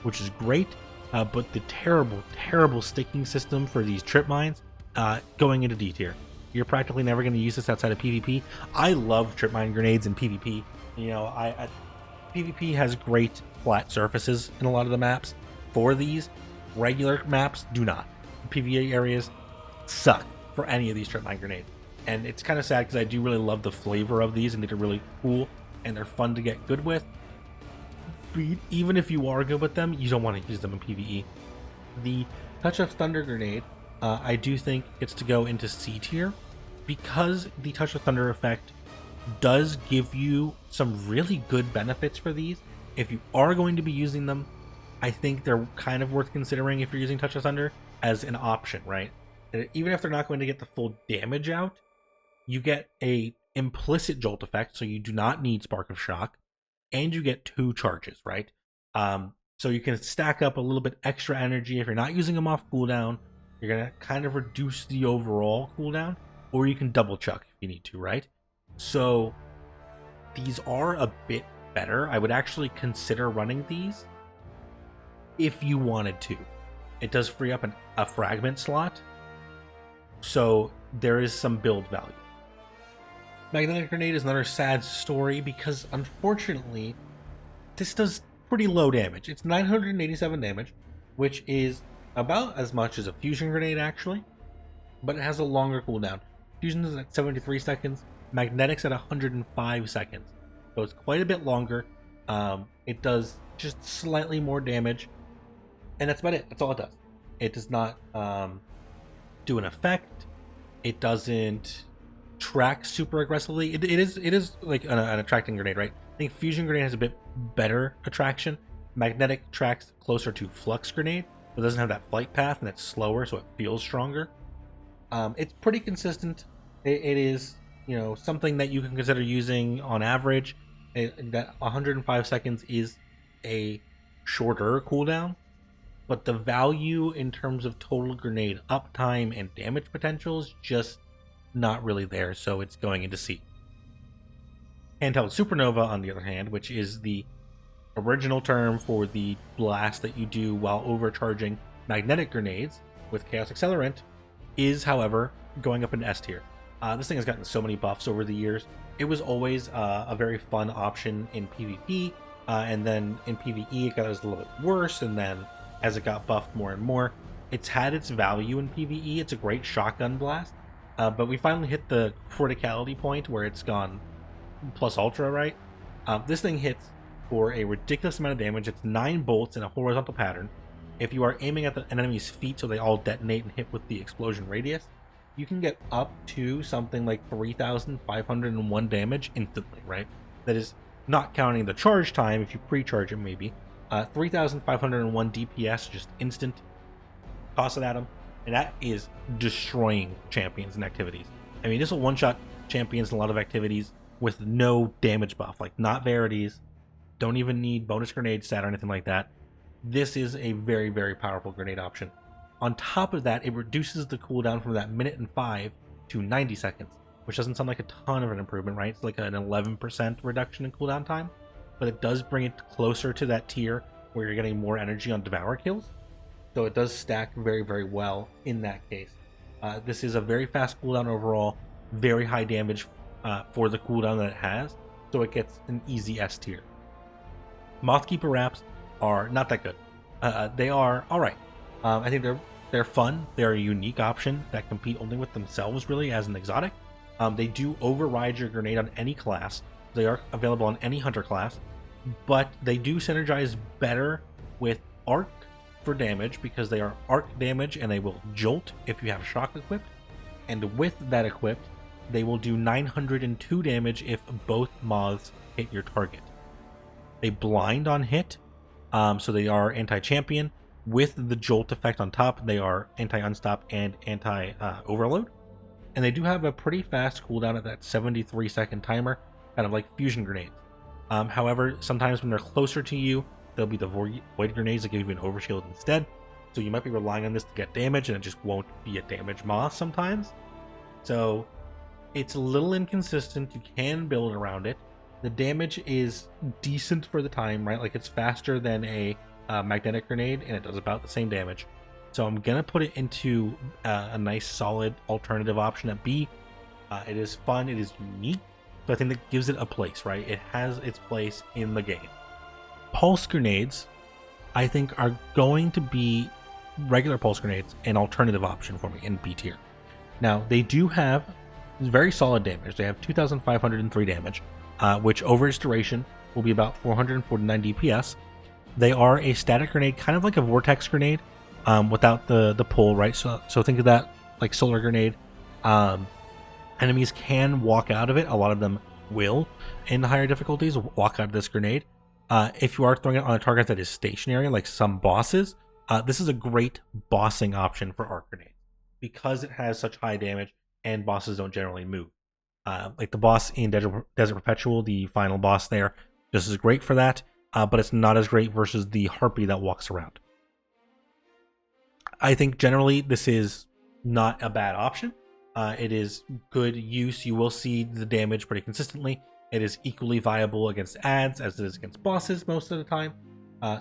which is great. But the terrible sticking system for these trip mines going into D tier. You're practically never going to use this outside of PvP. I love trip mine grenades in PvP. PvP has great flat surfaces in a lot of the maps. For these, regular maps do not. PvE areas suck for any of these trip mine grenades. And it's kind of sad because I do really love the flavor of these and they're really cool and they're fun to get good with. Even if you are good with them, you don't want to use them in PvE. The Touch of Thunder grenade, I do think it's to go into C tier because the Touch of Thunder effect does give you some really good benefits for these. If you are going to be using them, I think they're kind of worth considering if you're using Touch of Thunder as an option, right? Even if they're not going to get the full damage out, you get a implicit jolt effect, so you do not need Spark of Shock. And you get 2 charges, right? So you can stack up a little bit extra energy. If you're not using them off cooldown, you're going to kind of reduce the overall cooldown, or you can double chuck if you need to, right? So these are a bit better. I would actually consider running these if you wanted to. It does free up a fragment slot, so there is some build value. Magnetic Grenade is another sad story because, unfortunately, this does pretty low damage. It's 987 damage, which is about as much as a Fusion Grenade, actually, but it has a longer cooldown. Fusion is at 73 seconds, Magnetic's at 105 seconds, so it's quite a bit longer. It does just slightly more damage, and that's about it. That's all it does. It does not do an effect. It doesn't track super aggressively. It is like an attracting grenade, right? I think Fusion Grenade has a bit better attraction. Magnetic tracks closer to Flux Grenade, but doesn't have that flight path and it's slower, so it feels stronger. It's pretty consistent. It is, something that you can consider using on average. That 105 seconds is a shorter cooldown, but the value in terms of total grenade uptime and damage potential is just not really there, so it's going into C. Handheld Supernova, on the other hand, which is the original term for the blast that you do while overcharging magnetic grenades with Chaos Accelerant, is, however, going up in S tier. This thing has gotten so many buffs over the years. It was always a very fun option in PvP, and then in PvE it got a little bit worse, and then as it got buffed more and more, it's had its value in PvE. It's a great shotgun blast. But we finally hit the criticality point where it's gone plus ultra, right? This thing hits for a ridiculous amount of damage. It's 9 bolts in a horizontal pattern. If you are aiming at the enemy's feet so they all detonate and hit with the explosion radius, you can get up to something like 3,501 damage instantly, right? That is not counting the charge time if you pre-charge it maybe. 3,501 DPS, just instant. Toss it at them. And that is destroying champions and activities. I mean, this will one-shot champions in a lot of activities with no damage buff, like not verities, don't even need bonus grenade stat or anything like that. this is a very, very powerful grenade option. On top of that, it reduces the cooldown from that minute and 5 to 90 seconds, which doesn't sound like a ton of an improvement, right? It's like an 11% reduction in cooldown time, but it does bring it closer to that tier where you're getting more energy on Devour kills. So it does stack very, very well in that case. This is a very fast cooldown overall, very high damage for the cooldown that it has, so it gets an easy S tier. Mothkeeper wraps are not that good. They are all right. I think they're fun. They're a unique option that compete only with themselves, really, as an exotic. They do override your grenade on any class. They are available on any hunter class, but they do synergize better with arc for damage because they are arc damage and they will jolt if you have shock equipped. And with that equipped, they will do 902 damage if both moths hit your target. They blind on hit, so they are anti-champion. With the jolt effect on top, they are anti-unstop and anti-overload. And they do have a pretty fast cooldown at that 73-second timer, kind of like fusion grenades. However, sometimes when they're closer to you, there'll be the void grenades that give you an overshield instead. So you might be relying on this to get damage, and it just won't be a damage moth sometimes. So it's a little inconsistent. You can build around it. The damage is decent for the time, right? Like it's faster than a magnetic grenade, and it does about the same damage. So I'm gonna put it into a nice solid alternative option at B. It is fun, it is unique, so I think that gives it a place, right? It has its place in the game. Pulse grenades, I think, are going to be regular pulse grenades, an alternative option for me in B tier. Now, they do have very solid damage. They have 2,503 damage, which over its duration will be about 449 DPS. They are a static grenade, kind of like a vortex grenade, without the pull, right? So think of that like solar grenade. Enemies can walk out of it. A lot of them will, in the higher difficulties, walk out of this grenade. If you are throwing it on a target that is stationary, like some bosses, this is a great bossing option for arc grenade because it has such high damage and bosses don't generally move. Like the boss in Desert Perpetual, the final boss there, this is great for that, but it's not as great versus the Harpy that walks around. I think generally this is not a bad option. It is good use. You will see the damage pretty consistently. It is equally viable against ads as it is against bosses most of the time.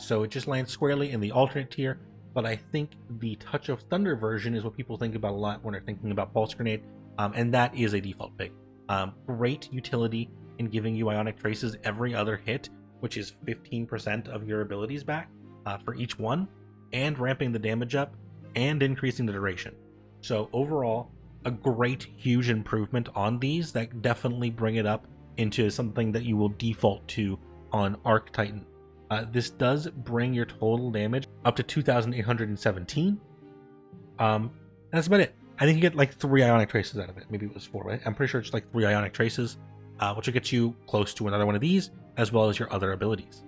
So it just lands squarely in the alternate tier. But I think the Touch of Thunder version is what people think about a lot when they're thinking about Pulse Grenade. And that is a default pick. Great utility in giving you Ionic Traces every other hit, which is 15% of your abilities back for each one, and ramping the damage up and increasing the duration. So overall, a great, huge improvement on these that definitely bring it up into something that you will default to on Arc Titan. This does bring your total damage up to 2,817. And that's about it. I think you get like 3 Ionic Traces out of it. Maybe it was 4, right? I'm pretty sure it's like 3 Ionic Traces, which will get you close to another one of these, as well as your other abilities.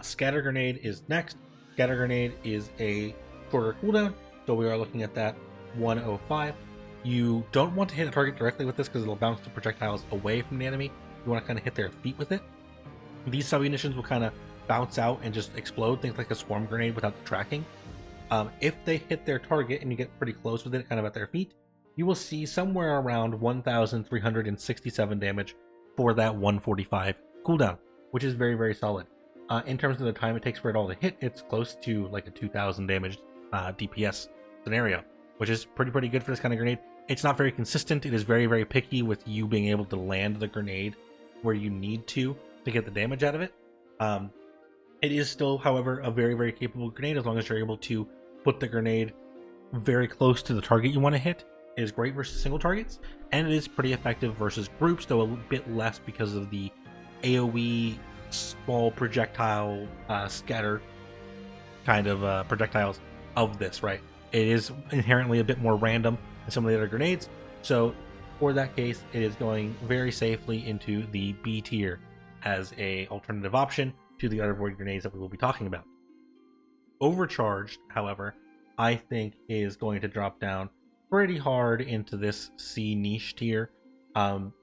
Scatter Grenade is next. Scatter Grenade is a shorter cooldown, so we are looking at that 105. You don't want to hit a target directly with this because it'll bounce the projectiles away from the enemy. You want to kind of hit their feet with it. These sub-munitions will kind of bounce out and just explode, things like a swarm grenade without the tracking. If they hit their target and you get pretty close with it, kind of at their feet, you will see somewhere around 1,367 damage for that 145 cooldown, which is very, very solid. In terms of the time it takes for it all to hit, it's close to like a 2,000 damage DPS scenario, which is pretty good for this kind of grenade. It's not very consistent. It is very, very picky with you being able to land the grenade where you need to get the damage out of it. It is still, however, a very, very capable grenade as long as you're able to put the grenade very close to the target you want to hit. It is great versus single targets, and it is pretty effective versus groups, though a bit less because of the AoE small projectile scatter kind of projectiles of this, right? It is inherently a bit more random than some of the other grenades, so for that case, it is going very safely into the B tier as a alternative option to the other void grenades that we will be talking about. Overcharged, however, I think is going to drop down pretty hard into this C niche tier.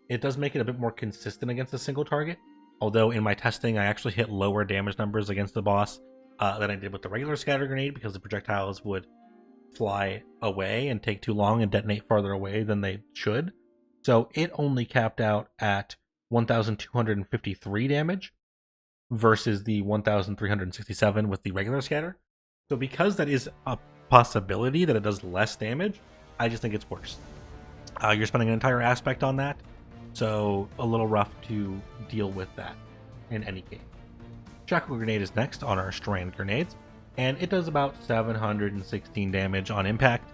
It does make it a bit more consistent against a single target, although in my testing I actually hit lower damage numbers against the boss than I did with the regular scatter grenade, because the projectiles would fly away and take too long and detonate farther away than they should. So it only capped out at 1,253 damage versus the 1,367 with the regular scatter. So because that is a possibility that it does less damage, I just think it's worse. You're spending an entire aspect on that, so a little rough to deal with that in any case. Shackle Grenade is next on our strand grenades, and it does about 716 damage on impact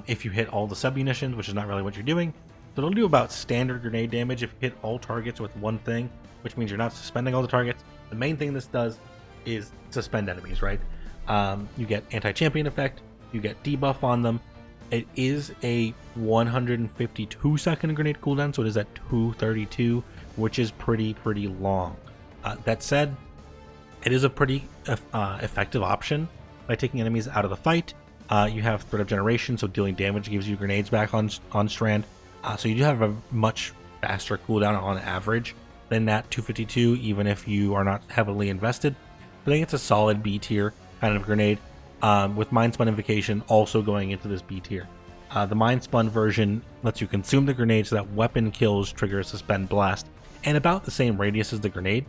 if you hit all the sub-munitions, which is not really what you're doing. So it'll do about standard grenade damage if you hit all targets with one thing, which means you're not suspending all the targets. The main thing this does is suspend enemies, right? You get anti-champion effect, you get debuff on them. It is a 152 second grenade cooldown, so it is at 232, which is pretty long. That said, it is a pretty effective option by taking enemies out of the fight. You have Threat of Generation, so dealing damage gives you grenades back on strand. So you do have a much faster cooldown on average than that 252, even if you are not heavily invested. I think it's a solid B tier kind of grenade, with Mind Spun Invocation also going into this B tier. The Mind Spun version lets you consume the grenade so that weapon kills trigger a Suspend Blast, and about the same radius as the grenade,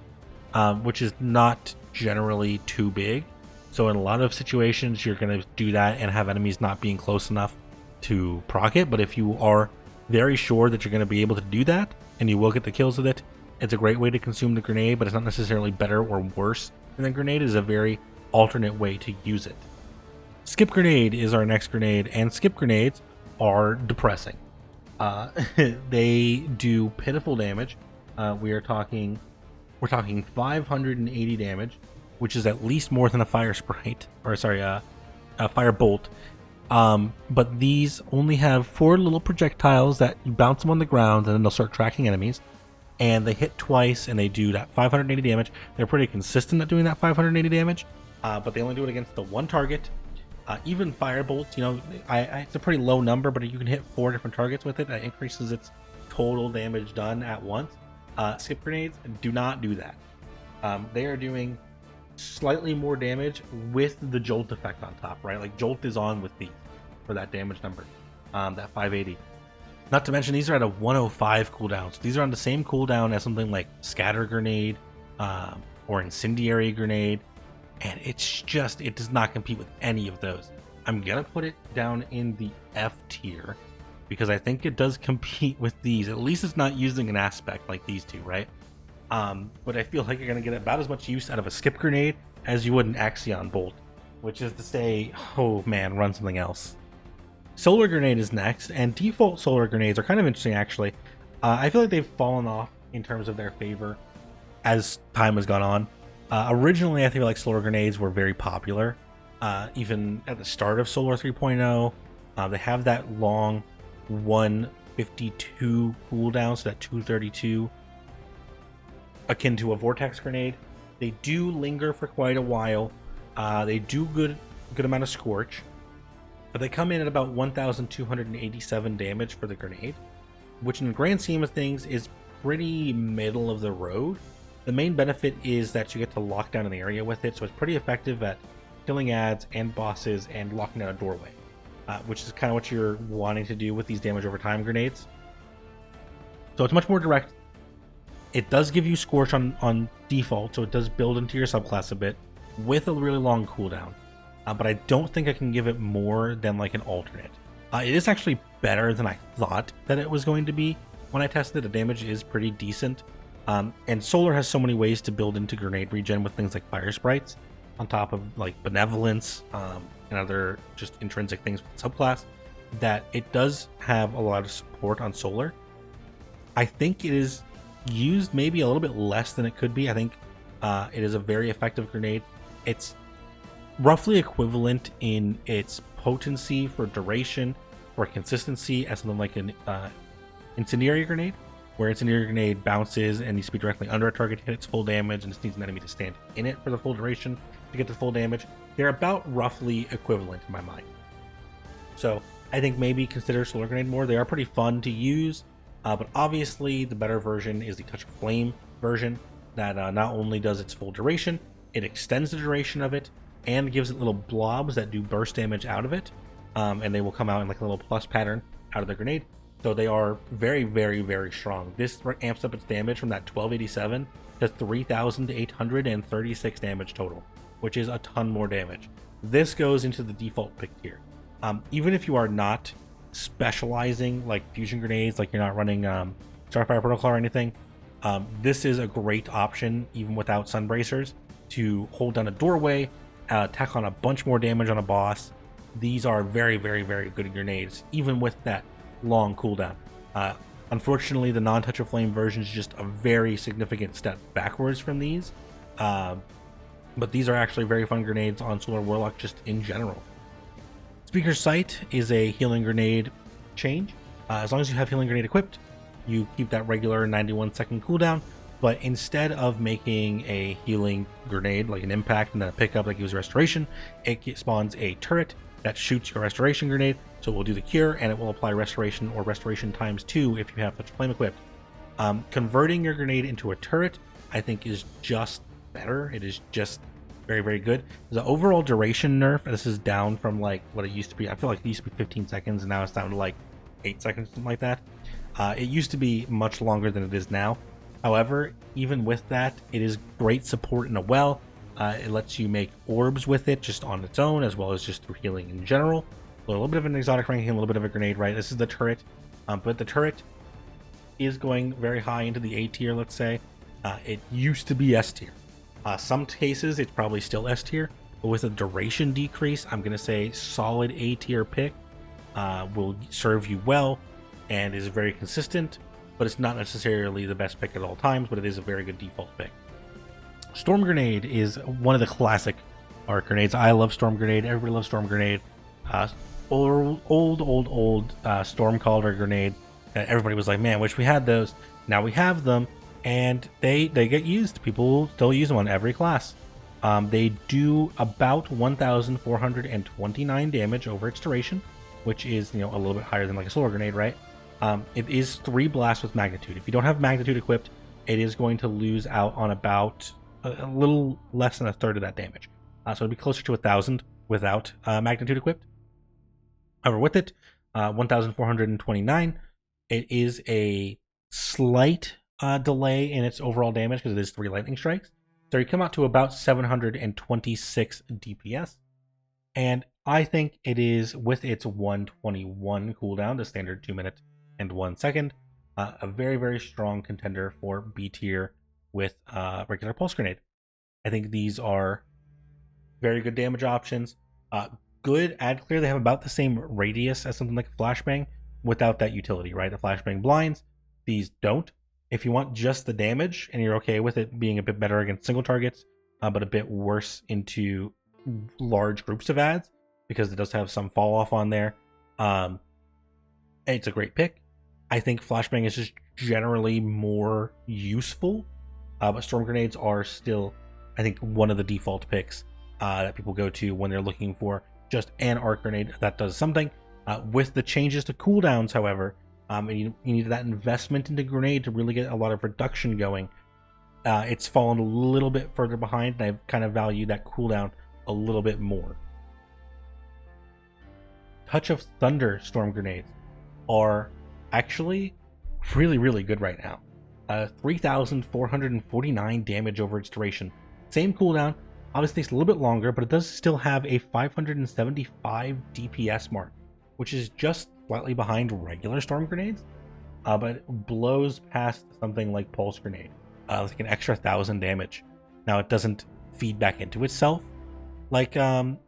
which is not generally too big. So in a lot of situations, you're going to do that and have enemies not being close enough to proc it. But if you are very sure that you're going to be able to do that, and you will get the kills with it, it's a great way to consume the grenade, but it's not necessarily better or worse than the grenade. Is a very alternate way to use it. Skip Grenade is our next grenade, and skip grenades are depressing. They do pitiful damage. We're talking 580 damage, which is at least more than a fire sprite, or sorry, a fire bolt. But these only have 4 little projectiles that you bounce them on the ground, and then they'll start tracking enemies. And they hit twice, and they do that 580 damage. They're pretty consistent at doing that 580 damage, but they only do it against the one target. Even fire bolts, it's a pretty low number, but you can hit 4 different targets with it. That increases its total damage done at once. Skip grenades do not do that. They are doing slightly more damage with the jolt effect on top, right? Like jolt is on with these for that damage number, that 580. Not to mention these are at a 105 cooldown. So these are on the same cooldown as something like scatter grenade or incendiary grenade, and it does not compete with any of those. I'm gonna put it down in the F tier because I think it does compete with these. At least it's not using an aspect like these two, right? But I feel like you're gonna get about as much use out of a skip grenade as you would an Axion bolt, which is to say, oh man, run something else. Solar Grenade is next, and default Solar Grenades are kind of interesting actually. I feel like they've fallen off in terms of their favor as time has gone on. Originally, I feel like Solar Grenades were very popular, even at the start of Solar 3.0. They have that long 152 cooldown, so that 232, akin to a Vortex Grenade. They do linger for quite a while. They do good amount of Scorch. But they come in at about 1,287 damage for the grenade, which in the grand scheme of things is pretty middle of the road. The main benefit is that you get to lock down an area with it, so it's pretty effective at killing ads and bosses and locking down a doorway, which is kind of what you're wanting to do with these damage over time grenades. So it's much more direct. It does give you Scorch on default, so it does build into your subclass a bit with a really long cooldown. But I don't think I can give it more than like an alternate. It is actually better than I thought that it was going to be. When I tested it, the damage is pretty decent. And Solar has so many ways to build into grenade regen with things like fire sprites, on top of like benevolence and other just intrinsic things with the subclass, that it does have a lot of support on Solar. I think it is used maybe a little bit less than it could be. I think it is a very effective grenade. It's roughly equivalent in its potency for duration or consistency as something like an incendiary grenade, where incendiary grenade bounces and needs to be directly under a target to hit its full damage, and just needs an enemy to stand in it for the full duration to get the full damage. They're about roughly equivalent in my mind. So I think maybe consider Solar Grenade more. They are pretty fun to use, but obviously the better version is the Touch of Flame version that not only does its full duration, it extends the duration of it, and gives it little blobs that do burst damage out of it, and they will come out in like a little plus pattern out of the grenade. So they are very, very, very strong. This amps up its damage from that 1287 to 3,836 damage total, which is a ton more damage. This goes into the default pick tier. Even if you are not specializing like fusion grenades, like you're not running Starfire Protocol or anything, this is a great option even without sun bracers to hold down a doorway, tack on a bunch more damage on a boss. These are very, very, very good grenades, even with that long cooldown. Unfortunately, the non-touch of flame version is just a very significant step backwards from these, but these are actually very fun grenades on Solar Warlock just in general. Speaker's Sight is a healing grenade change. As long as you have healing grenade equipped, you keep that regular 91-second cooldown, but instead of making a healing grenade like an impact and then a pickup that gives restoration, it spawns a turret that shoots your restoration grenade, so it will do the cure and it will apply restoration or restoration times 2 if you have Touch of Flame equipped. Converting your grenade into a turret, I think, is just better. It is just very, very good. The overall duration nerf, this is down from like what it used to be. I feel like it used to be 15 seconds and now it's down to like 8 seconds, something like that. It used to be much longer than it is now. However, even with that, it is great support in a well. It lets you make orbs with it just on its own, as well as just through healing in general. So a little bit of an exotic ranking, a little bit of a grenade, right? This is the turret, but the turret is going very high into the A tier, let's say. It used to be S tier. Some cases, it's probably still S tier, but with a duration decrease, I'm going to say solid A tier pick will serve you well and is very consistent, but it's not necessarily the best pick at all times, but it is a very good default pick. Storm Grenade is one of the classic arc grenades. I love Storm Grenade. Everybody loves Storm Grenade. Old Storm Calder grenade. Everybody was like, man, wish we had those. Now we have them, and they get used. People still use them on every class. They do about 1,429 damage over its duration, which is, you know, a little bit higher than like a solar grenade, right? It is 3 blasts with magnitude. If you don't have magnitude equipped, it is going to lose out on about a little less than a third of that damage. So it'd be closer to 1,000 without magnitude equipped. However, with it, 1,429, it is a slight delay in its overall damage because it is 3 lightning strikes. So you come out to about 726 DPS. And I think it is, with its 121 cooldown, the standard 2 minute and 1 second, a very, very strong contender for B tier with regular pulse grenade. I think these are very good damage options. Good ad clear. They have about the same radius as something like a flashbang without that utility, right? The flashbang blinds. These don't. If you want just the damage and you're okay with it being a bit better against single targets, but a bit worse into large groups of ads, because it does have some fall off on there, it's a great pick. I think flashbang is just generally more useful, but storm grenades are still, I think, one of the default picks that people go to when they're looking for just an arc grenade that does something. With the changes to cooldowns, however, you need that investment into grenade to really get a lot of reduction going. It's fallen a little bit further behind, and I kind of value that cooldown a little bit more. Touch of Thunder storm grenades are actually really, really good right now. 3,449 damage over its duration. Same cooldown, obviously takes a little bit longer, but it does still have a 575 DPS mark, which is just slightly behind regular storm grenades, but it blows past something like pulse grenade, like an extra 1,000 damage. Now, it doesn't feed back into itself like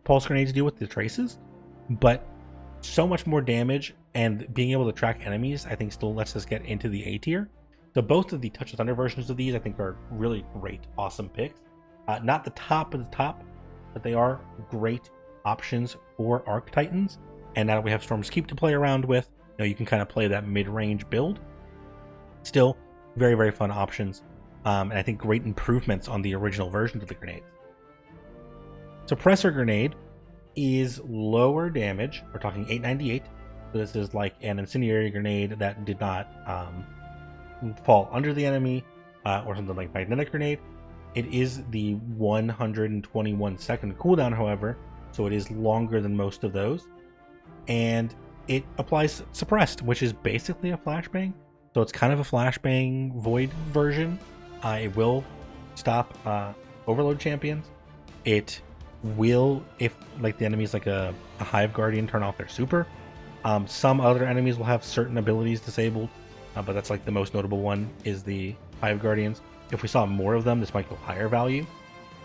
pulse grenades do with the traces, but so much more damage, and being able to track enemies, I think, still lets us get into the A tier. So both of the Touch of Thunder versions of these, I think, are really great, awesome picks. Not the top of the top, but they are great options for Arc Titans. And now that we have Storm's Keep to play around with, you know, you can kind of play that mid-range build. Still, very, very fun options. And I think great improvements on the original versions of the grenades. Suppressor Grenade is lower damage. We're talking 898. So this is like an incendiary grenade that did not fall under the enemy, or something like Magnetic Grenade. It is the 121-second cooldown, however, so it is longer than most of those. And it applies suppressed, which is basically a flashbang. So it's kind of a flashbang void version. It will stop overload champions. It will, if like the enemies like a Hive Guardian turn off their super. Some other enemies will have certain abilities disabled, but that's like the most notable one is the Hive Guardians. If we saw more of them, this might go higher value.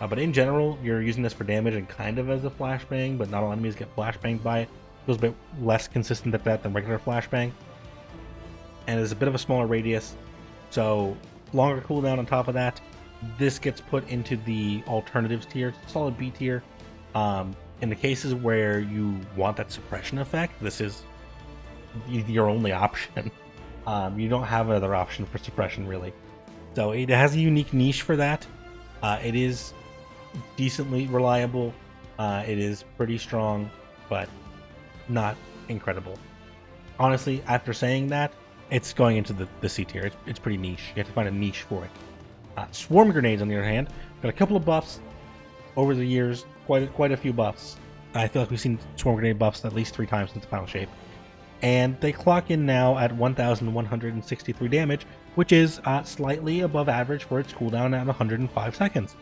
But in general, you're using this for damage and kind of as a flashbang, but not all enemies get flashbanged by it. It goes a bit less consistent at that than regular flashbang. And it's a bit of a smaller radius, so longer cooldown on top of that. This gets put into the alternatives tier, solid B tier. In the cases where you want that suppression effect, this is your only option. You don't have another option for suppression, really. So it has a unique niche for that. It is decently reliable. It is pretty strong, but not incredible. Honestly, after saying that, it's going into the C tier. It's pretty niche. You have to find a niche for it. Swarm grenades, on the other hand, got a couple of buffs over the years. Quite a few buffs. I feel like we've seen swarm grenade buffs at least 3 times since the final shape. And they clock in now at 1,163 damage, which is slightly above average for its cooldown at 105 seconds.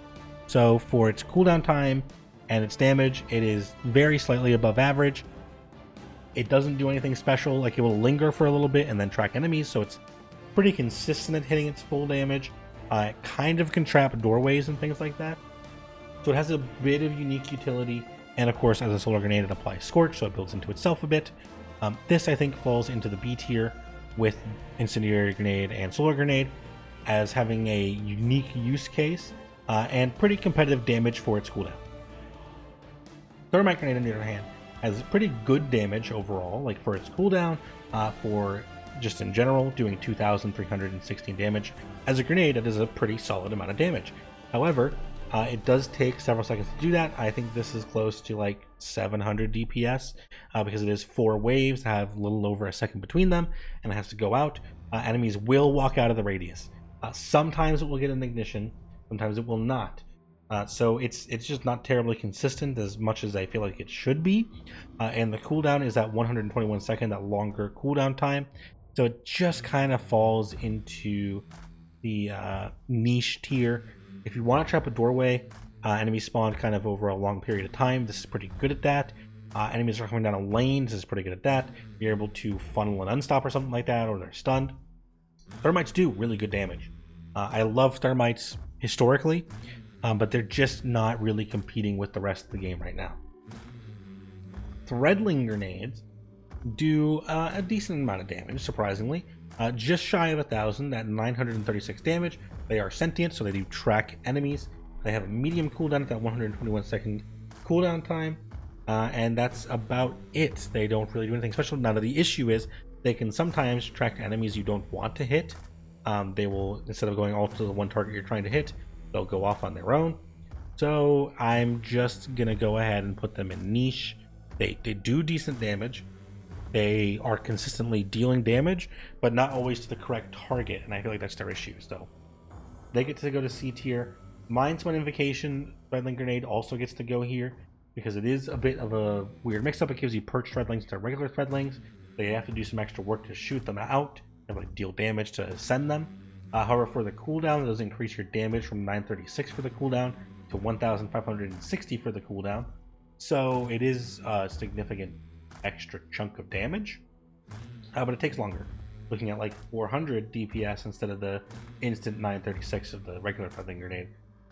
So for its cooldown time and its damage, it is very slightly above average. It doesn't do anything special, like it will linger for a little bit and then track enemies, so it's pretty consistent at hitting its full damage. It kind of can trap doorways and things like that. So it has a bit of unique utility, and of course as a solar grenade it applies Scorch, so it builds into itself a bit. This I think falls into the B tier with Incendiary Grenade and Solar Grenade as having a unique use case and pretty competitive damage for its cooldown. Thermite Grenade, on the other hand, has pretty good damage overall, like for its cooldown, for just in general, doing 2,316 damage. As a grenade, it is a pretty solid amount of damage. However, it does take several seconds to do that. I think this is close to like 700 DPS because it is 4 waves, have a little over a second between them, and it has to go out. Enemies will walk out of the radius. Sometimes it will get an ignition, sometimes it will not. So it's just not terribly consistent as much as I feel like it should be. And the cooldown is at 121 second, that longer cooldown time. So it just kind of falls into the niche tier. If you want to trap a doorway, enemies spawn kind of over a long period of time, this is pretty good at that. Enemies are coming down a lane, this is pretty good at that. You're able to funnel an unstop or something like that, or they're stunned. Thermites do really good damage. I love thermites historically, but they're just not really competing with the rest of the game right now. Threadling grenades do a decent amount of damage, surprisingly. Just shy of 1,000 at 936 damage. They are sentient, so they do track enemies. They have a medium cooldown at that 121 second cooldown time, and that's about it. They don't really do anything special. Now, the issue is they can sometimes track enemies you don't want to hit. They will, instead of going all to the one target you're trying to hit, they'll go off on their own. So I'm just gonna go ahead and put them in niche. They do decent damage. They are consistently dealing damage, but not always to the correct target, and I feel like that's their issue. So they get to go to C tier. Mindspun Invocation Threadling Grenade also gets to go here because it is a bit of a weird mix-up. It gives you perch Threadlings to regular Threadlings. They have to do some extra work to shoot them out and like deal damage to send them. However, for the cooldown, it does increase your damage from 936 for the cooldown to 1,560 for the cooldown. So it is a significant extra chunk of damage, but it takes longer. Looking at like 400 DPS instead of the instant 936 of the regular Threadling Grenade.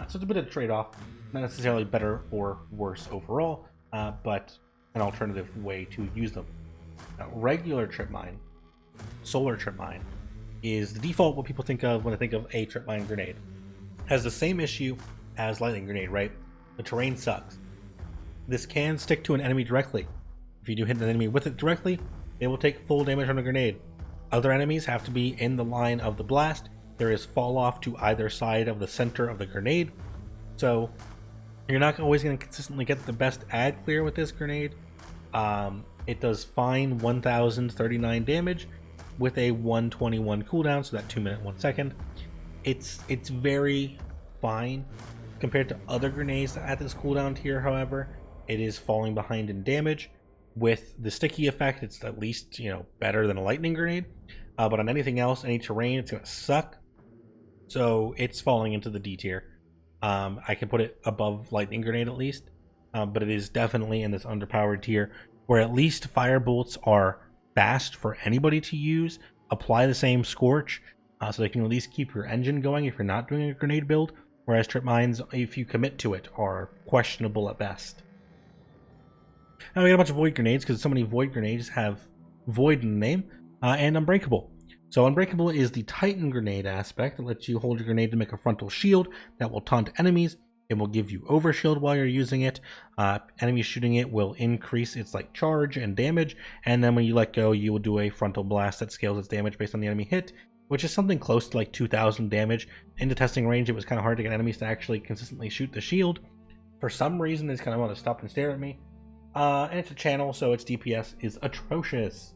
So it's a bit of a trade-off. Not necessarily better or worse overall, but an alternative way to use them. Now, regular trip mine, solar trip mine, is the default what people think of when they think of a trip mine grenade. Has the same issue as lightning grenade, right? The terrain sucks. This can stick to an enemy directly. If you do hit an enemy with it directly, they will take full damage on the grenade. Other enemies have to be in the line of the blast. There is fall off to either side of the center of the grenade. So you're not always going to consistently get the best ad clear with this grenade. It does fine 1,039 damage with a 121 cooldown, so that 2 minute 1 second. It's very fine. Compared to other grenades at this cooldown tier, however, it is falling behind in damage. With the sticky effect, it's at least, better than a lightning grenade. But on anything else, any terrain, it's going to suck. So it's falling into the D tier. I can put it above lightning grenade at least, but it is definitely in this underpowered tier, where at least fire bolts are fast for anybody to use. Apply the same scorch, so they can at least keep your engine going if you're not doing a grenade build, whereas trip mines, if you commit to it, are questionable at best. Now we got a bunch of void grenades, because so many void grenades have void in the name, and unbreakable. So unbreakable is the Titan grenade aspect that lets you hold your grenade to make a frontal shield that will taunt enemies. It will give you overshield while you're using it. Enemies shooting it will increase its charge and damage, and then when you let go, you will do a frontal blast that scales its damage based on the enemy hit, which is something close to 2,000 damage. In the testing range, it was kind of hard to get enemies to actually consistently shoot the shield. For some reason, they just kind of want to stop and stare at me. And it's a channel, so its DPS is atrocious.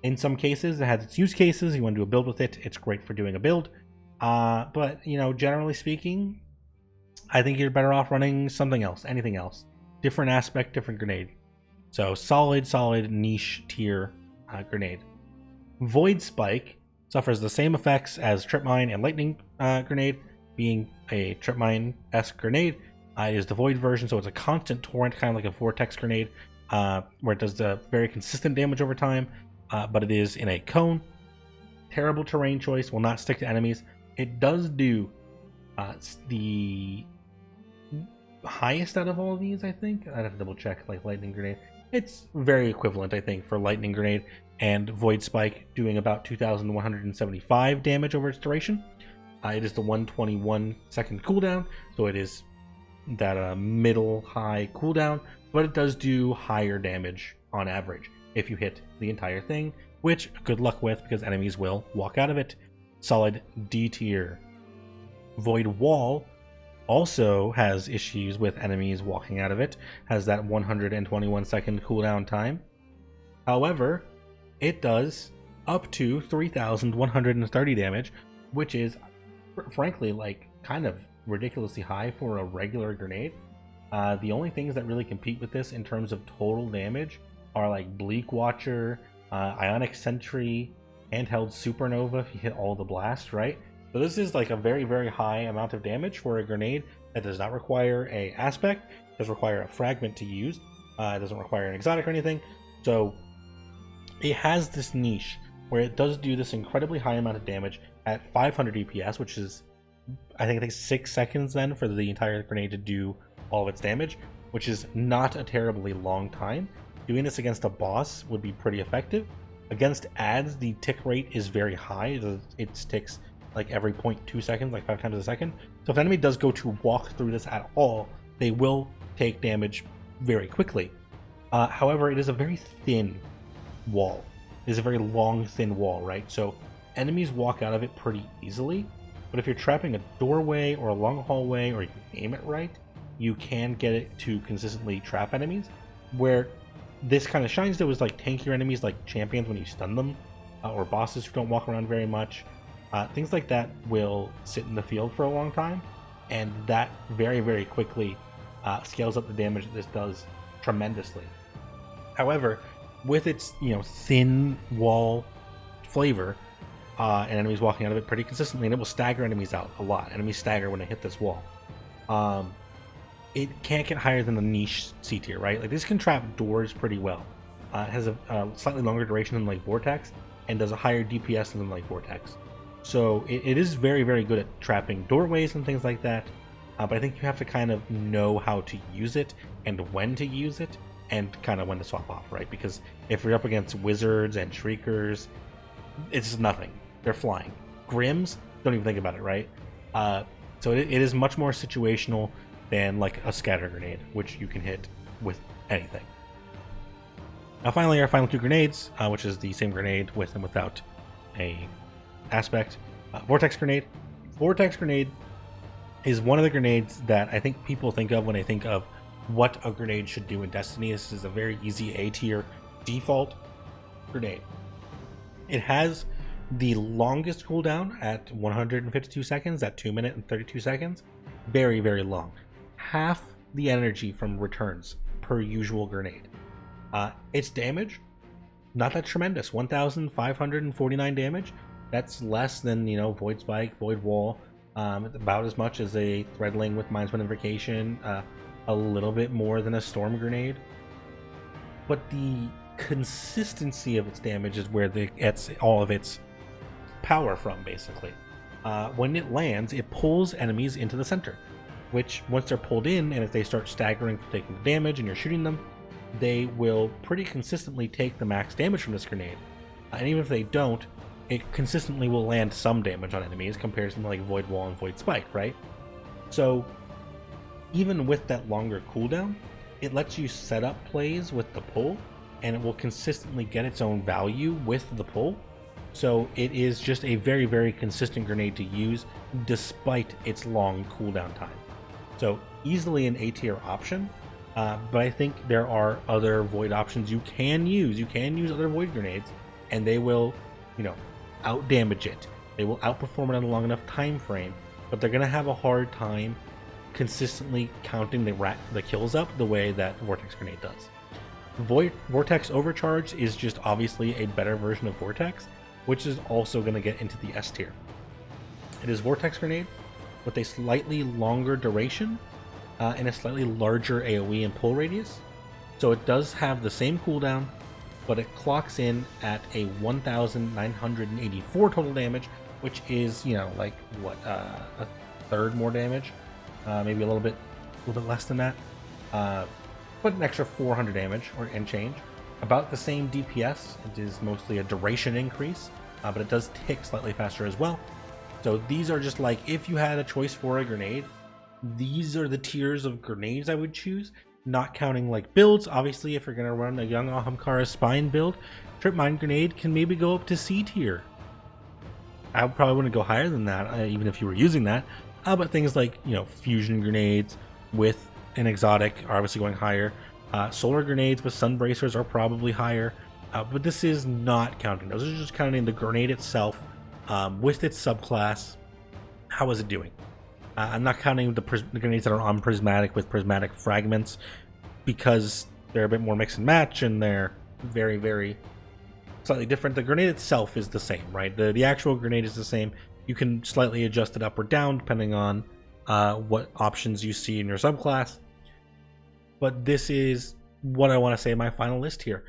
In some cases, it has its use cases. You want to do a build with it, it's great for doing a build. But, generally speaking, I think you're better off running something else, anything else. Different aspect, different grenade. So solid niche tier grenade. Void Spike suffers the same effects as Trip Mine and Lightning Grenade, being a Trip Mine-esque grenade. It is the Void version, so it's a constant torrent, kind of like a Vortex Grenade, where it does the very consistent damage over time, but it is in a cone. Terrible terrain choice, will not stick to enemies. It does do the highest out of all of these, I think. I'd have to double check, Lightning Grenade. It's very equivalent, I think, for Lightning Grenade and Void Spike, doing about 2,175 damage over its duration. It is the 121 second cooldown, so it is that middle high cooldown, but it does do higher damage on average if you hit the entire thing, which good luck with, because enemies will walk out of it. Solid D tier. Void Wall also has issues with enemies walking out of it, has that 121 second cooldown time. However, it does up to 3,130 damage, which is frankly kind of ridiculously high for a regular grenade. The only things that really compete with this in terms of total damage are Bleak Watcher, Ionic Sentry, Handheld Supernova if you hit all the blasts, right? So this is a very, very high amount of damage for a grenade that does not require a aspect, does require a fragment to use, it doesn't require an exotic or anything. So it has this niche where it does do this incredibly high amount of damage at 500 DPS, which is I think 6 seconds then for the entire grenade to do all of its damage, which is not a terribly long time. Doing this against a boss would be pretty effective. Against ads, the tick rate is very high. It ticks every 0.2 seconds, 5 times a second. So if an enemy does go to walk through this at all, they will take damage very quickly. However, it is a very thin wall. It is a very long, thin wall, right? So enemies walk out of it pretty easily. But if you're trapping a doorway or a long hallway, or you aim it right, you can get it to consistently trap enemies. Where this kind of shines though is tankier enemies like champions when you stun them, or bosses who don't walk around very much. Things like that will sit in the field for a long time, and that very, very quickly scales up the damage that this does tremendously. However, with its thin wall flavor, and enemies walking out of it pretty consistently, and it will stagger enemies out a lot. Enemies stagger when they hit this wall. It can't get higher than the niche C tier, right? This can trap doors pretty well. It has a slightly longer duration than Vortex, and does a higher DPS than Vortex. So it is very, very good at trapping doorways and things like that. But I think you have to kind of know how to use it, and when to use it, and kind of when to swap off, right? Because if you're up against wizards and shriekers, it's nothing. They're flying. Grims, don't even think about it, right? So it is much more situational than a scatter grenade, which you can hit with anything. Now finally, our final two grenades, which is the same grenade with and without a aspect. Vortex Grenade. Vortex Grenade is one of the grenades that I think people think of when they think of what a grenade should do in Destiny. This is a very easy A tier default grenade. It has the longest cooldown at 152 seconds, at 2 minutes and 32 seconds. very, very long. Half the energy from returns per usual grenade. Its damage, not that tremendous. 1,549 damage. That's less than, Void Spike, Void Wall. About as much as a Threadling with Mindspin Invocation. A little bit more than a Storm Grenade. But the consistency of its damage is where it gets all of its power from, basically. When it lands, it pulls enemies into the center, which once they're pulled in, and if they start staggering from taking damage and you're shooting them, they will pretty consistently take the max damage from this grenade. And even if they don't, it consistently will land some damage on enemies compared to something like Void Wall and Void Spike, right? So even with that longer cooldown, it lets you set up plays with the pull, and it will consistently get its own value with the pull. So it is just a very, very consistent grenade to use despite its long cooldown time. So easily an A tier option, but I think there are other Void options you can use. You can use other Void grenades, and they will, out damage it. They will outperform it on a long enough time frame, but they're gonna have a hard time consistently counting the kills up the way that Vortex Grenade does. Vortex Overcharge is just obviously a better version of Vortex, which is also going to get into the S tier. It is Vortex Grenade with a slightly longer duration and a slightly larger AoE and pull radius. So it does have the same cooldown, but it clocks in at a 1,984 total damage, which is, a third more damage. Maybe a little bit less than that, but an extra 400 damage and change. About the same DPS. It is mostly a duration increase, but it does tick slightly faster as well. So these are just like, if you had a choice for a grenade, these are the tiers of grenades I would choose. Not counting like builds. Obviously, if you're gonna run a young Ahamkara Spine build, Trip Mine Grenade can maybe go up to C tier. I probably wouldn't go higher than that, even if you were using that. But things like, fusion grenades with an exotic are obviously going higher. Solar grenades with sun bracers are probably higher. But this is not counting. Those are just counting the grenade itself with its subclass. How is it doing? I'm not counting the grenades that are on prismatic with prismatic fragments, because they're a bit more mix and match and they're very, very slightly different. The grenade itself is the same, right? The actual grenade is the same. You can slightly adjust it up or down depending on what options you see in your subclass. But this is what I want to say in my final list here.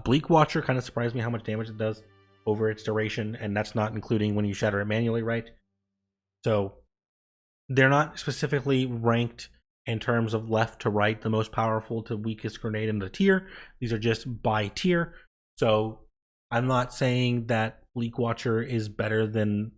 Bleak Watcher kind of surprised me how much damage it does over its duration, and that's not including when you shatter it manually, right? So they're not specifically ranked in terms of left to right, the most powerful to weakest grenade in the tier. These are just by tier. So I'm not saying that Bleak Watcher is better than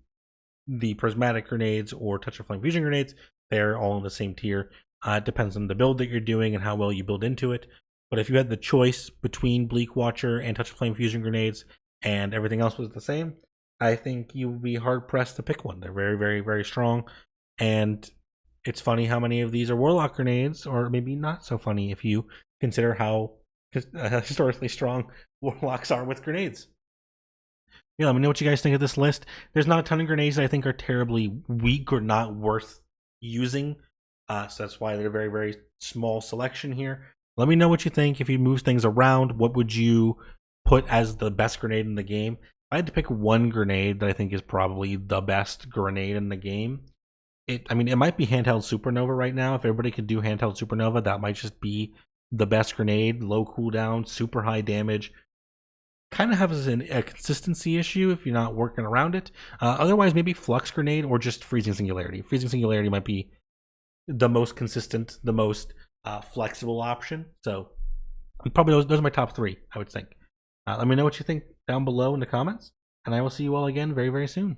the prismatic grenades or touch of flame fusion grenades. They're all in the same tier. It depends on the build that you're doing and how well you build into it. But if you had the choice between Bleak Watcher and touch of flame fusion grenades and everything else was the same, I think you would be hard pressed to pick one. They're very, very, very strong. And it's funny how many of these are Warlock grenades, or maybe not so funny if you consider how historically strong Warlocks are with grenades. Yeah, let me know what you guys think of this list. There's not a ton of grenades that I think are terribly weak or not worth using. So that's why they're a very, very small selection here. Let me know what you think. If you move things around, what would you put as the best grenade in the game? If I had to pick one grenade that I think is probably the best grenade in the game, it might be handheld Supernova right now. If everybody could do handheld Supernova, that might just be the best grenade. Low cooldown, super high damage. Kind of has a consistency issue if you're not working around it. Otherwise, maybe Flux Grenade or just Freezing Singularity. Freezing Singularity might be the most consistent, the most flexible option. So probably those are my top three, I would think. Let me know what you think down below in the comments, and I will see you all again very, very soon.